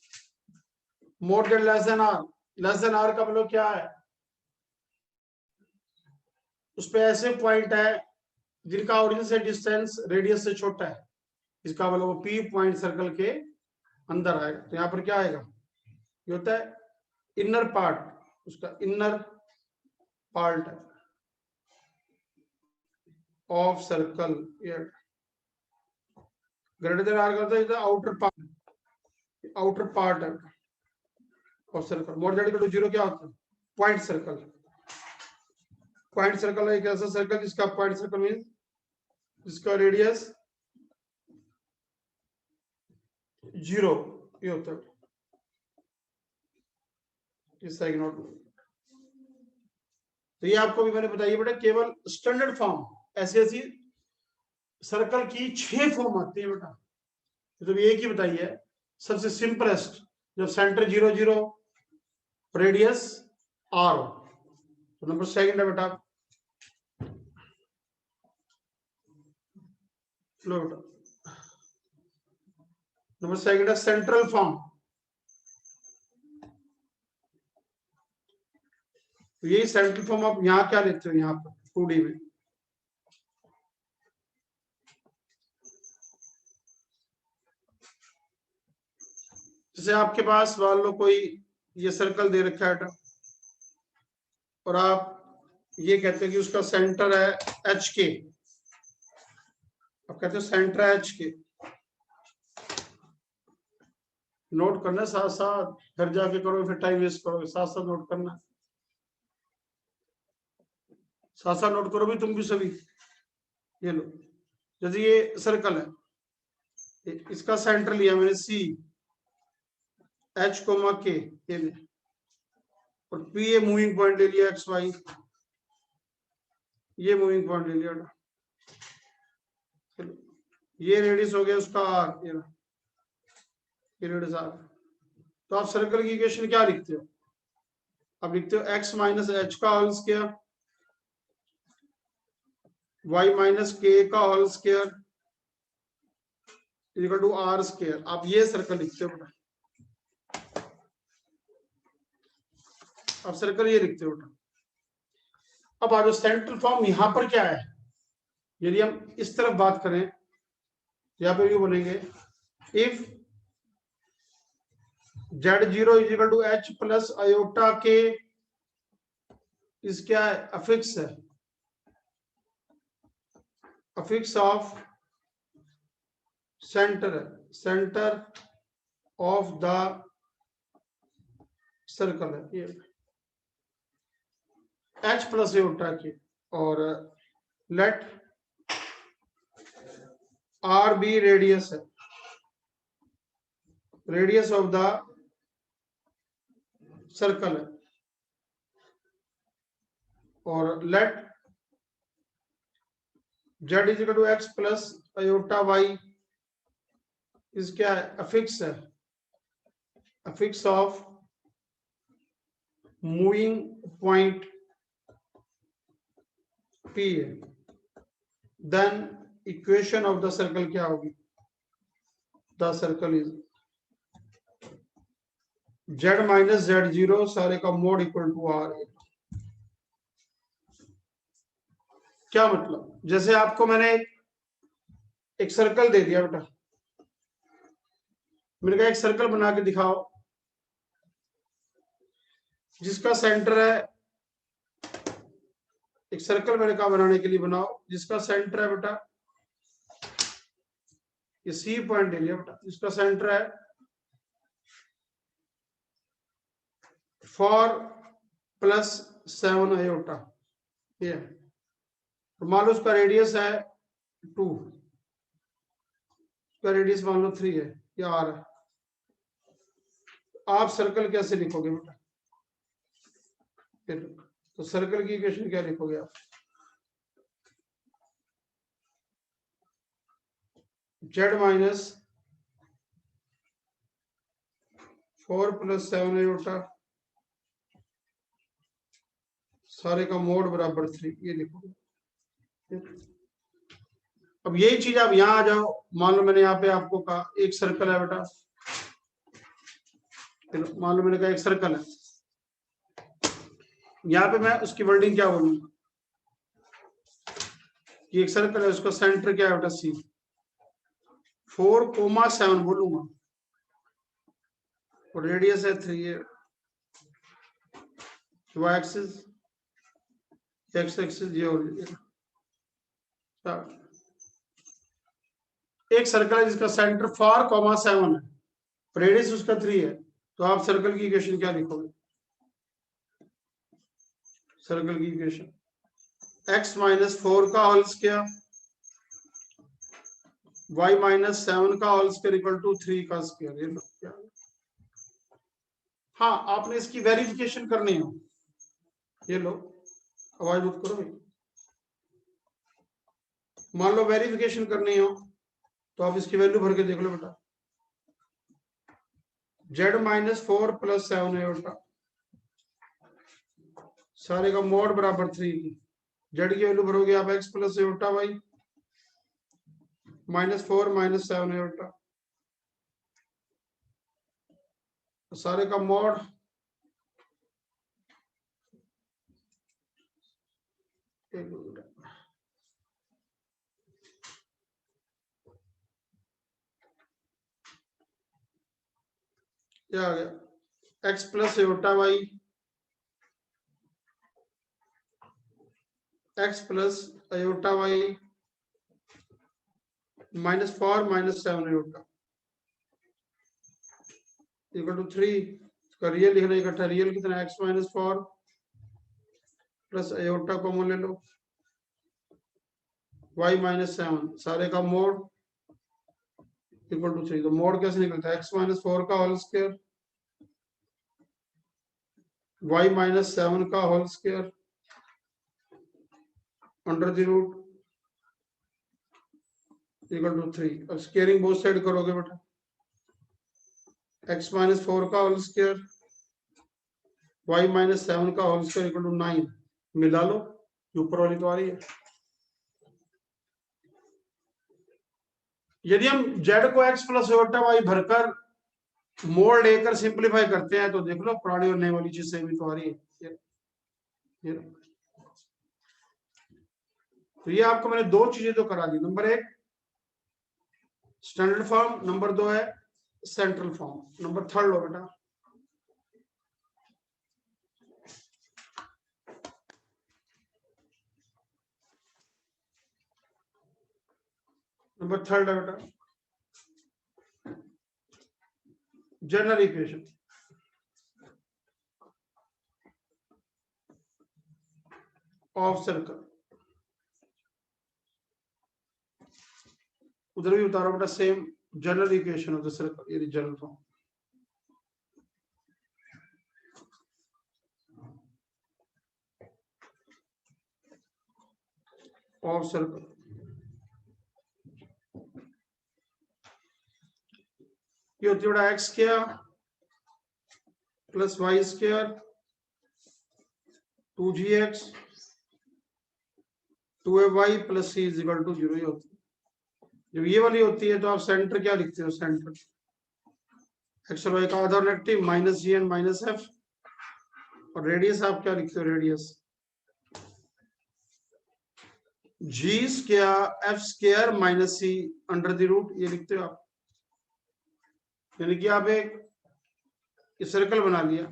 More than less than R. Less than R का मतलब क्या है? उस पे ऐसे पॉइंट है जिनका ओरिजिन से डिस्टेंस रेडियस से छोटा है, इसका मतलब वो पी पॉइंट सर्कल के अंदर आएगा। तो यहाँ पर क्या आएगा? ये होता है इनर पार्ट, उसका inner part of circle. Greater than R करता है outer part, outer part of circle. More than equal to 0 क्या होता है? Point circle. पॉइंट सर्कल है एक ऐसा सर्कल जिसका पॉइंट सर्कल मीन जिसका रेडियस 0 ये होता है। नोट, तो ये आपको भी मैंने बताइए बेटा, केवल स्टैंडर्ड फॉर्म ऐसी ऐसी सर्कल की 6 फॉर्म आती है बेटा, तो एक ही बताइए है सबसे सिंपलेस्ट, जब सेंटर 0 0 रेडियस r। तो नंबर सेकंड है बेटा, लो बेटा, नंबर सेकंड है सेंट्रल फॉर्म। तो यही सेंट्रल फॉर्म आप यहाँ क्या लेते हो? यहाँ पर 2D में जैसे आपके पास मान लो कोई ये सर्कल दे रखा है और आप ये कहते हैं कि उसका सेंटर है एच के, आप कहते हो सेंटर है एच के। नोट करना साथ साथ, घर जाके करो फिर टाइम वेस्ट करोगे, साथ साथ नोट करना, साथ साथ नोट करो भी तुम भी सभी। ये लो, जैसे ये सर्कल है, इसका सेंटर लिया मैंने सी, एच कोमा के, ये ले, और पी ए मूविंग पॉइंट ले लिया एक्स वाई, ये मूविंग पॉइंट ले लिया। ये रेडियस हो गया उसका आर, ये रेडियस आर। तो आप सर्कल की इक्वेशन क्या लिखते हो? आप लिखते हो एक्स माइनस एच का whole square, Y minus K का whole square equal to R square. आप ये सर्कल लिखते हो बेटा, आप सर्कल ये लिखते हो बेटा। अब आ जाओ सेंट्रल फॉर्म, यहां पर क्या है? यदि हम इस तरफ बात करें, यहां पर ये बोलेंगे if z0 is equal to h plus iota K, इस क्या है? अफिक्स है, अफिक्स ऑफ सेंटर है, सेंटर ऑफ द सर्कल है ये h प्लस आयोटा के, और लेट r बी रेडियस है, रेडियस ऑफ द सर्कल है, और let z is equal to X plus iota Y इस क्या है? अफिक्स है, affix of moving point P है। Then equation of the circle क्या होगी? The circle is z minus z0 सारे का मोड इक्वल टू r। क्या मतलब? जैसे आपको मैंने एक सर्कल दे दिया बेटा, मैंने कहा एक सर्कल बना के दिखाओ जिसका सेंटर है, एक सर्कल मैंने कहा बनाने के लिए बनाओ जिसका सेंटर है बेटा, ये सी पॉइंट ले लिया बेटा, जिसका सेंटर है 4 प्लस 7 आयोटा, ये तो मान लो उसका रेडियस है 2, उसका रेडियस मान लो 3 है, या आर है। आप सर्कल कैसे लिखोगे बेटा? तो सर्कल की इक्वेशन क्या लिखोगे आप? z माइनस 4 प्लस 7 आयोटा सारे का मोड बराबर 3, ये लिखोगे। अब यही चीज आप यहाँ आ जाओ, मान लो मैंने यहाँ पे आपको कहा एक सर्कल है बेटा, मान लो मैंने कहा एक सर्कल है, यहाँ पे मैं उसकी वर्डिंग क्या बोलूंगा, कि एक सर्कल है, उसका सेंटर क्या है बेटा सी, 4,7 बोलूंगा, और रेडियस है 3 है, वाई एक्सिस एक्स एक्सिस ये हो गया। एक सर्कल है जिसका सेंटर 4,7 है, रेडियस उसका 3 है, तो आप सर्कल की इक्वेशन क्या लिखोगे? सर्कल की इक्वेशन x-4 का होल स्क्वायर y-7 का होल स्क्वायर इक्वल टू 3 का स्क्वायर। ये क्या? हाँ, आपने इसकी वेरिफिकेशन करनी है। ये लो, आवाज मत करो। मान लो वेरिफिकेशन करनी हो तो आप इसकी वैल्यू भर के देख लो बेटा, z-4 + 7 है बेटा, सारे का मोड बराबर 3 की, z की वैल्यू भरोगे आप x + y -4 - 7 है बेटा, सारे का मोड क्या आ गया, x + y x + y -4 - 7 equal to 3। इसका रियल लिखना इकट्ठा, रियल कितना, x - 4 प्लस अयोटा कॉमन ले लो, y - 7 सारे का मोड इक्वल टू 3। तो मोड कैसे निकलता है, x - 4 का होल स्क्वायर y - 7 का whole square under the root equal to 3। अब स्क्वायरिंग बोथ साइड करोगे बेटा, x - 4 का होल स्क्वायर y - 7 का होल स्क्वायर इक्वल टू 9, मिला लो, ऊपर वाली तो आ रही है। यदि हम z को x + y भरकर मोड लेकर सिंप्लीफाई करते हैं तो देख लो पुरानी और नई वाली चीज से भी तो आ रही है। ये तो ये आपको मैंने दो चीजें तो करा दी, नंबर 1 स्टैंडर्ड फॉर्म, नंबर 2 है सेंट्रल फॉर्म। नंबर 3 लो बेटा, नंबर 3 है बेटा जनरल इक्वेशन ऑफ सर्कल। उधर भी उतारो बेटा, same general equation of the circle, ये जनरल फॉर्म ऑफ सर्कल। ये होती है बेटा x square plus y square 2gx 2ay + c = 0 ही होती है। जब ये वाली होती है तो आप सेंटर क्या लिखते हो, सेंटर x और y का आधा नेगेटिव -gn - f, और रेडियस आप क्या लिखते हो, radius g square f square - c under the root, ये लिखते हो आप। यानी कि आप एक सर्कल बना लिया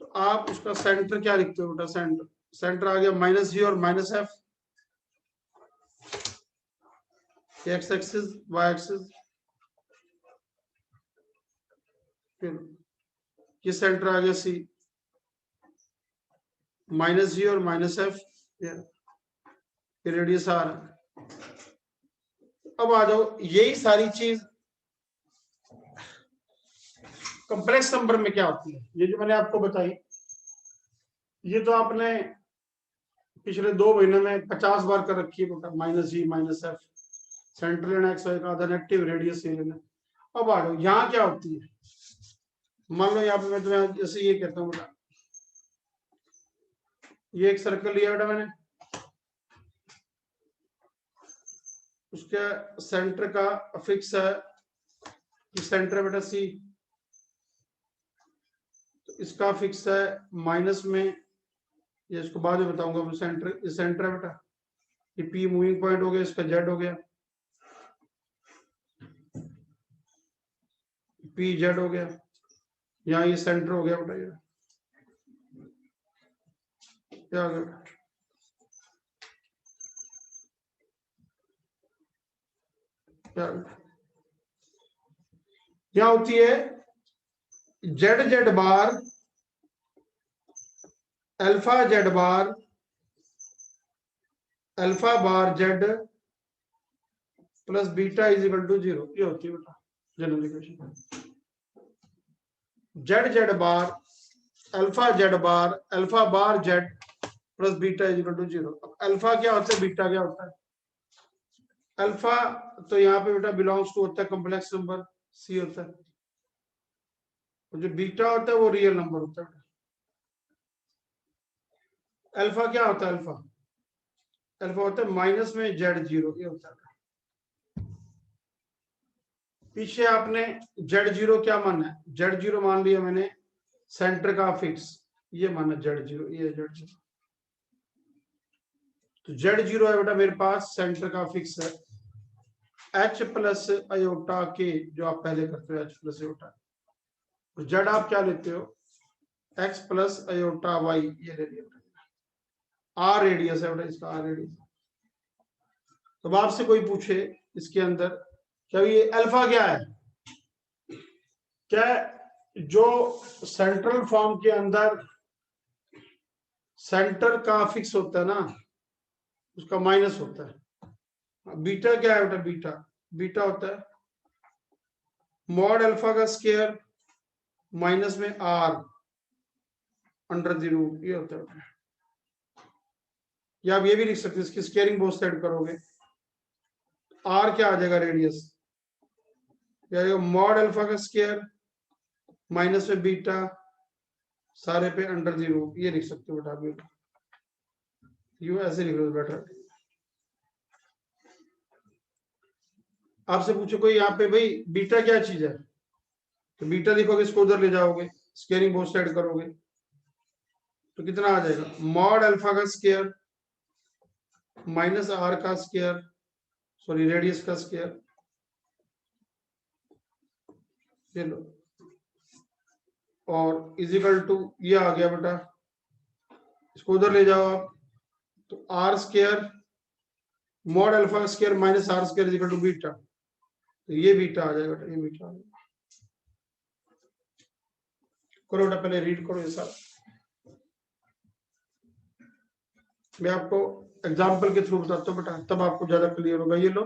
तो आप उसका सेंटर क्या लिखते हो बेटा, सेंटर सेंटर आ गया -g और -f, x axis y axis, फिर ये सेंटर आ गया c -g और -f, ये रेडियस आ रहा है। अब आ जाओ, यही सारी चीज कॉम्प्लेक्स नंबर में क्या होती है, ये जो मैंने आपको बताई, ये तो आपने पिछले 2 महीनों में 50 बार कर रखी है बेटा, -g -f, सेंटर लेना x y का आधा नेगेटिव, रेडियस ये लेना। अब आ जाओ, यहाँ क्या होती है, मान लो यहाँ पे मैं तुम्हें जैसे ये कहता हूँ बेटा, ये एक सर्कल लिया बेटा मैंने, उसके सेंटर का फिक्स है, सेंटर बेटा सी, तो इसका फिक्स है माइनस में, ये इसको बाद में बताऊंगा। सेंटर सेंटर है बेटा, ये पी मूविंग पॉइंट हो गया, इसका जेड हो गया, पी जेड हो गया, यहाँ ये सेंटर हो गया बेटा, ये क्या हो गया, क्या क्या होती है Z Z bar alpha Z bar alpha bar Z plus beta is equal to 0, ये होती है बेटा general equation. Z Z bar alpha bar Z plus beta is equal to 0। अब अल्फा क्या होता है, बीटा क्या होता है? अल्फा तो यहाँ पे बेटा बिलोंग्स टू होता है कॉम्प्लेक्स नंबर सी होता है, और जो बीटा होता है वो रियल नंबर होता है। अल्फा क्या होता है? अल्फा होता है माइनस में जेड 0, ये होता है। पीछे आपने जेड 0 क्या माना है? जेड 0 मान लिया मैंने सेंटर का फिक्स, ये माना जेड 0, ये जेड 0। तो जेड 0 है बेटा मेरे पास सेंटर का फिक्स है, एच प्लस अयोटा के, जो आप पहले करते हो एच प्लस अयोटा, और जेड आप क्या लेते हो? एक्स प्लस अयोटा वाई, ये ले लिया। आर रेडियस है बेटा इसका, आर रेडियस। तो आपसे कोई पूछे इसके अंदर क्या ये अल्फा क्या है, क्या जो सेंट्रल फॉर्म के अंदर सेंटर का फिक्स होता है ना, उसका माइनस होता है। बीटा क्या है बेटा? बीटा होता है मॉड अल्फा का स्क्वायर माइनस में आर अंडर द रूट, ये होता है। या आप ये भी लिख सकते हैं, इसकी स्क्वायरिंग बोथ साइड करोगे, आर क्या आ जाएगा? रेडियस, या मॉड अल्फा का स्क्वायर माइनस में बीटा सारे पे अंडर द रूट, ये लिख सकते हो बेटा। बेटा यू ऐसे लिख लो बेटर। आपसे पूछो कोई यहाँ पे भाई बीटा क्या चीज है, तो बीटा लिखोगे, इसको उधर ले जाओगे, स्क्वायरिंग बोथ साइड करोगे, तो कितना आ जाएगा? मॉड अल्फा का स्क्वायर माइनस आर का स्क्वायर, सॉरी रेडियस का स्क्वायर, ये लो, और इजिकल टू ये आ गया बेटा, इसको उधर ले जाओ आप, तो R square mod alpha square minus R square equal to beta, तो ये बीटा आ जाएगा बेटा, ये बीटा आ जाएगा। करो बेटा, पहले रीड करो ये सारा, मैं आपको एग्जाम्पल के थ्रू बताता हूँ बेटा, तब आपको ज्यादा क्लियर होगा। ये लो,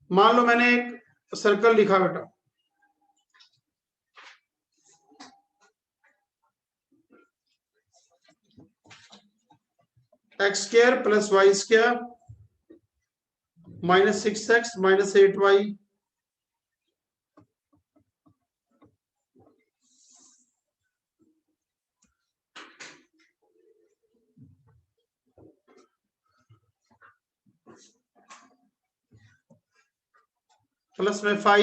मान लो मैंने एक सर्कल लिखा बेटा, X square plus Y square minus 6x minus 8y plus में 5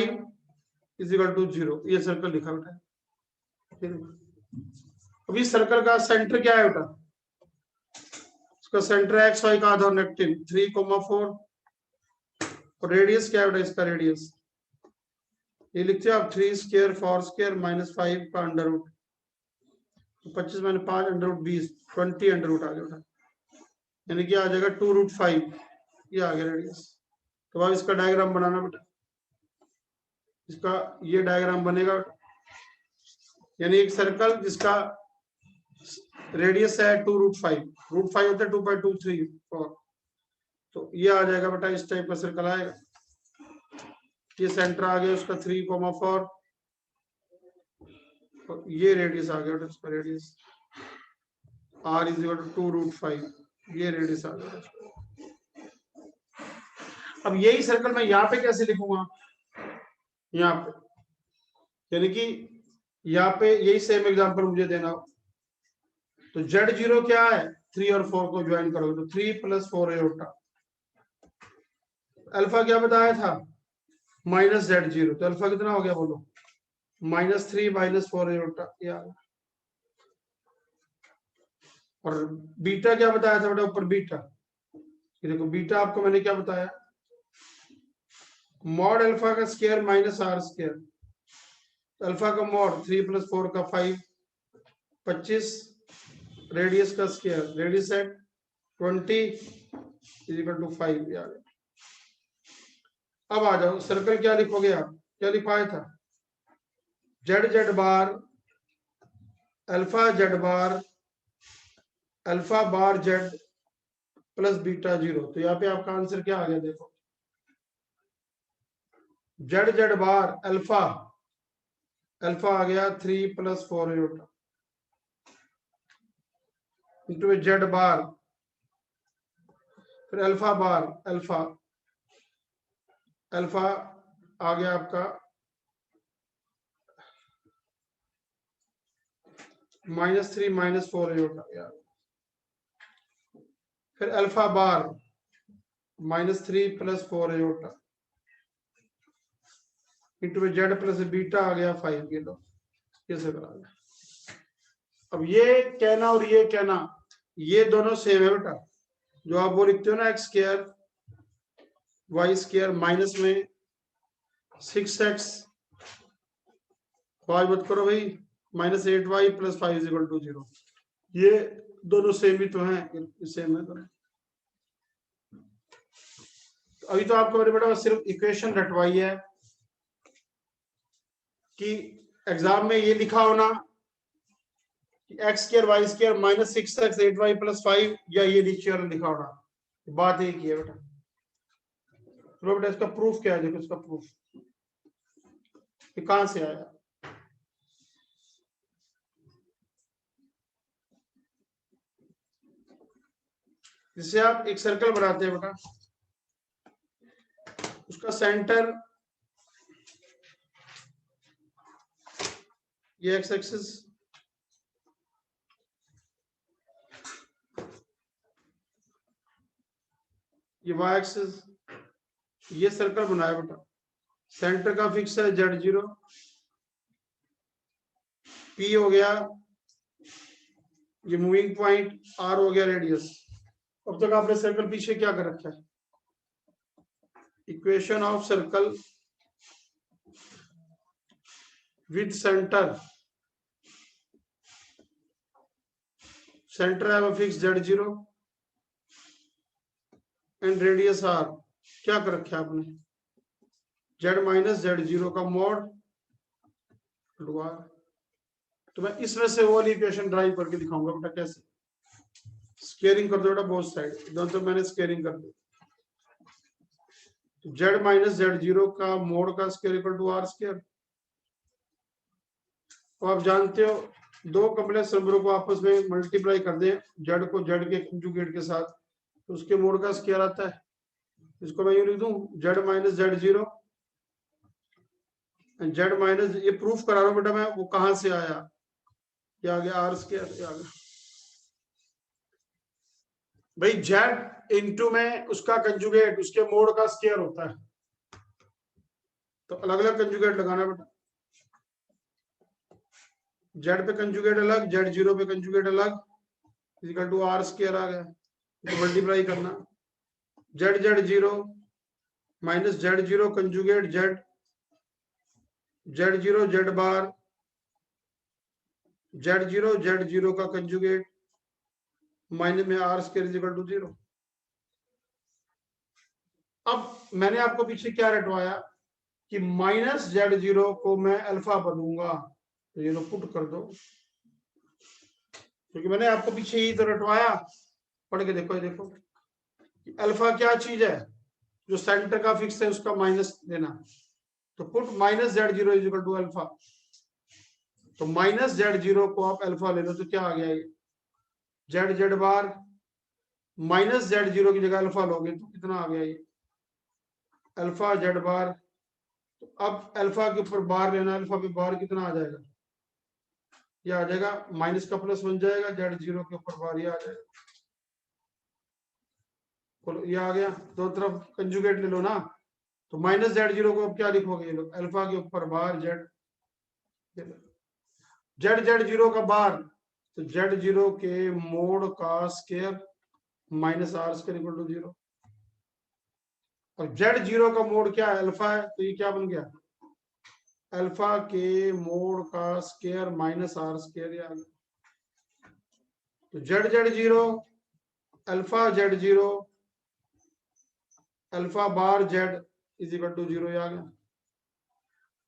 इज इक्वल टू 0, ये सर्कल लिखा बेटा। अभी सर्कल का सेंटर क्या है बेटा? इसका सेंटर एक्स वाई का आधा नेगेटिव 3,4, और रेडियस क्या है बेटा इसका? रेडियस ये लिखते हैं आप 3 स्क्वायर 4 स्क्वायर माइनस 5 का अंडर रूट, 25 माइनस 5 अंडर रूट 20, 20 अंडर रूट आ गया बेटा, यानी कि आ जाएगा 2√5, ये आ गया रेडियस। तो अब इसका डायग्राम बनाना बेटा, इसका ये डायग्राम बनेगा, यानी एक सर्कल जिसका रेडियस है 2√5, √5 होता है 2.234, तो ये आ जाएगा बेटा, इस टाइप का सर्कल आएगा। ये सेंटर आ गया उसका 3,4, और ये रेडियस आ गया बेटा, इसका radius r is equal to 2√5, ये रेडियस आ गया। अब यही सर्कल मैं यहाँ पे कैसे लिखूंगा? यहाँ पे, यानी कि यहाँ पे यही सेम एग्जांपल मुझे देना हो, तो Z0 क्या है? 3 और 4 को ज्वाइन करोगे तो 3 + 4 अयोटा, अल्फा क्या बताया था, -z0, तो अल्फा कितना हो गया बोलो, -3 -4 एयोटा यार। और बीटा क्या बताया था बेटा ऊपर, बीटा ये देखो, बीटा आपको मैंने क्या बताया, मॉड अल्फा का स्क्वायर -r², अल्फा का मॉड 3 + 4 का 5, 25, रेडियस का स्क्वायर, रेडियस है 20 = 5 यार। अब आ जाओ, सर्कल क्या लिखोगे आप, क्या लिखवाया था, z bar alpha z bar alpha bar z plus beta 0। तो यहाँ पे आपका आंसर क्या आ गया देखो, z बार अल्फा अल्फा आ गया 3 + 4 एयोटा इंटू z बार, फिर अल्फा बार अल्फा अल्फा आ गया आपका -3 - 4 एयोटा यार, फिर alpha bar -3 + 4 iota into z plus beta आ गया 5 किलो, ये सब आ गया। अब ये कहना और ये कहना, ये दोनों सेम है बेटा, जो आप वो लिखते हो ना x² y² माइनस में 6x, बात मत करो भाई, -8y + 5 = 0, ये दोनों सेम ही तो हैं, सेम है तो। अभी तो आपको मेरे बेटा सिर्फ इक्वेशन रटवाई है कि एग्जाम में ये लिखा होना कि x² y² -6x 8y + 5, या ये नीचे वाला लिखा होना, बात एक ही है बेटा। तो बेटा इसका प्रूफ क्या है, देखो इसका प्रूफ ये कहां से आया, जिससे आप एक सर्कल बनाते हैं बेटा, उसका सेंटर ये x एक्सिस, ये y एक्सिस, ये सर्कल बनाया बेटा, सेंटर का फिक्स है z0, p हो गया ये मूविंग पॉइंट, r हो गया रेडियस। अब तक आपने सर्कल पीछे क्या कर रखा है, equation of circle with centre, centre है fix z0 and radius r, क्या कर रखा है आपने, z - z0 का मॉड r। तो मैं इसमें से वो वाली इक्वेशन ड्राइव करके दिखाऊंगा बेटा कैसे, स्केयरिंग कर दो बेटा बोथ साइड, दोनों तो मैंने स्केयरिंग कर दी, z - z0 का मोड का स्क्वायर = r²। तो आप जानते हो दो कॉम्प्लेक्स नंबरों को आपस में मल्टीप्लाई कर दें, z को z के कंजुगेट के साथ, तो उसके मोड का स्क्वायर आता है। इसको मैं यूं लिख दूं, z - z0 z- ये प्रूफ करा रहा हूं बेटा मैं, वो कहां से आया, ये आ गया r², आ गया भाई, z इंटू में उसका कंजुगेट, उसके मोड का स्क्वायर होता है, तो अलग अलग कंजुगेट लगाना बेटा, z पे कंजुगेट अलग, z0 पे कंजुगेट अलग, = r² आ गया, तो मल्टीप्लाई करना, z0 - z0 conjugate z0 z बार z0 का कंजुगेट माइनस में r² = 0। अब मैंने आपको पीछे क्या रटवाया कि -z0 को मैं अल्फा बनूंगा, तो ये लो पुट कर दो, क्योंकि मैंने आपको पीछे ही तो रटवाया, पढ़ के देखो, ये देखो कि अल्फा क्या चीज है, जो सेंटर का फिक्स है उसका माइनस देना, तो पुट -z0 = अल्फा, तो -z0 को आप अल्फा ले लो, तो क्या आ गया ये z बार -z0 की जगह अल्फा लोगे तो कितना आ गया ये अल्फा z बार। तो अब अल्फा के ऊपर बार लेना, अल्फा पे बार कितना आ जाएगा, ये आ जाएगा माइनस का प्लस बन जाएगा, z0 के ऊपर बार ये आ जाएगा, ये आ गया, दो तरफ कंजुगेट ले लो ना, तो माइनस Z0 को अब क्या लिखोगे, ये लो अल्फा के ऊपर बार जेड, Z0 का बार, तो Z0 के मोड का square minus R square equal to 0। अब Z0 का मोड क्या है, अल्फा है, तो ये क्या बन गया, अल्फा के मोड का स्क्वायर माइनस आर स्क्वायर आ गया। तो Z0 alpha Z0 alpha bar Z is equal to 0 आ गया।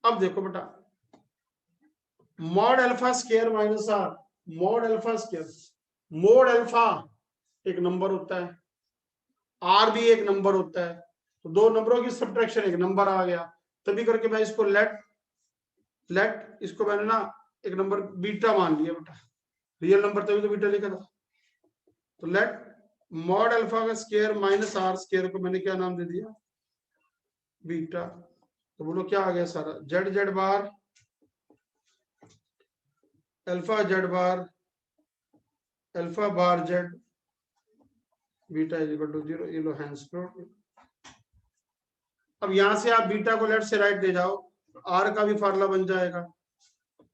अब देखो बेटा, mod alpha square minus R, mod alpha square, mod alpha एक नंबर होता है, आर भी एक नंबर होता है, तो दो नंबरों की सब्ट्रैक्शन एक नंबर आ गया, तभी करके मैं इसको लेट इसको मैंने ना एक नंबर बीटा मान लिया बेटा, रियल नंबर तभी तो बीटा लिखा था। तो लेट मॉड अल्फा का स्क्वायर माइनस आर स्क्वायर को मैंने क्या नाम दे दिया, बीटा। तो बोलो क्या आ गया सारा, Z Z bar alpha Z bar alpha bar Z beta is equal to 0, ये लो हैंस प्रूफ। अब यहां से आप बीटा को लेफ्ट से राइट ले जाओ, आर का भी फार्मूला बन जाएगा,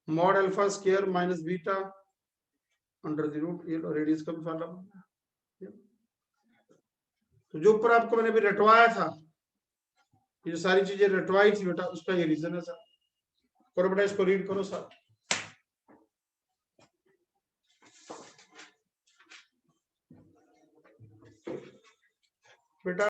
mod alpha square minus beta under the root, ये लो रेडियस का भी फार्मूला बन गया। तो जो ऊपर आपको मैंने भी रटवाया था, ये सारी चीजें रटवाई थी बेटा, उसका ये रीजन है सर। करो बेटा, इसको रीड करो सर।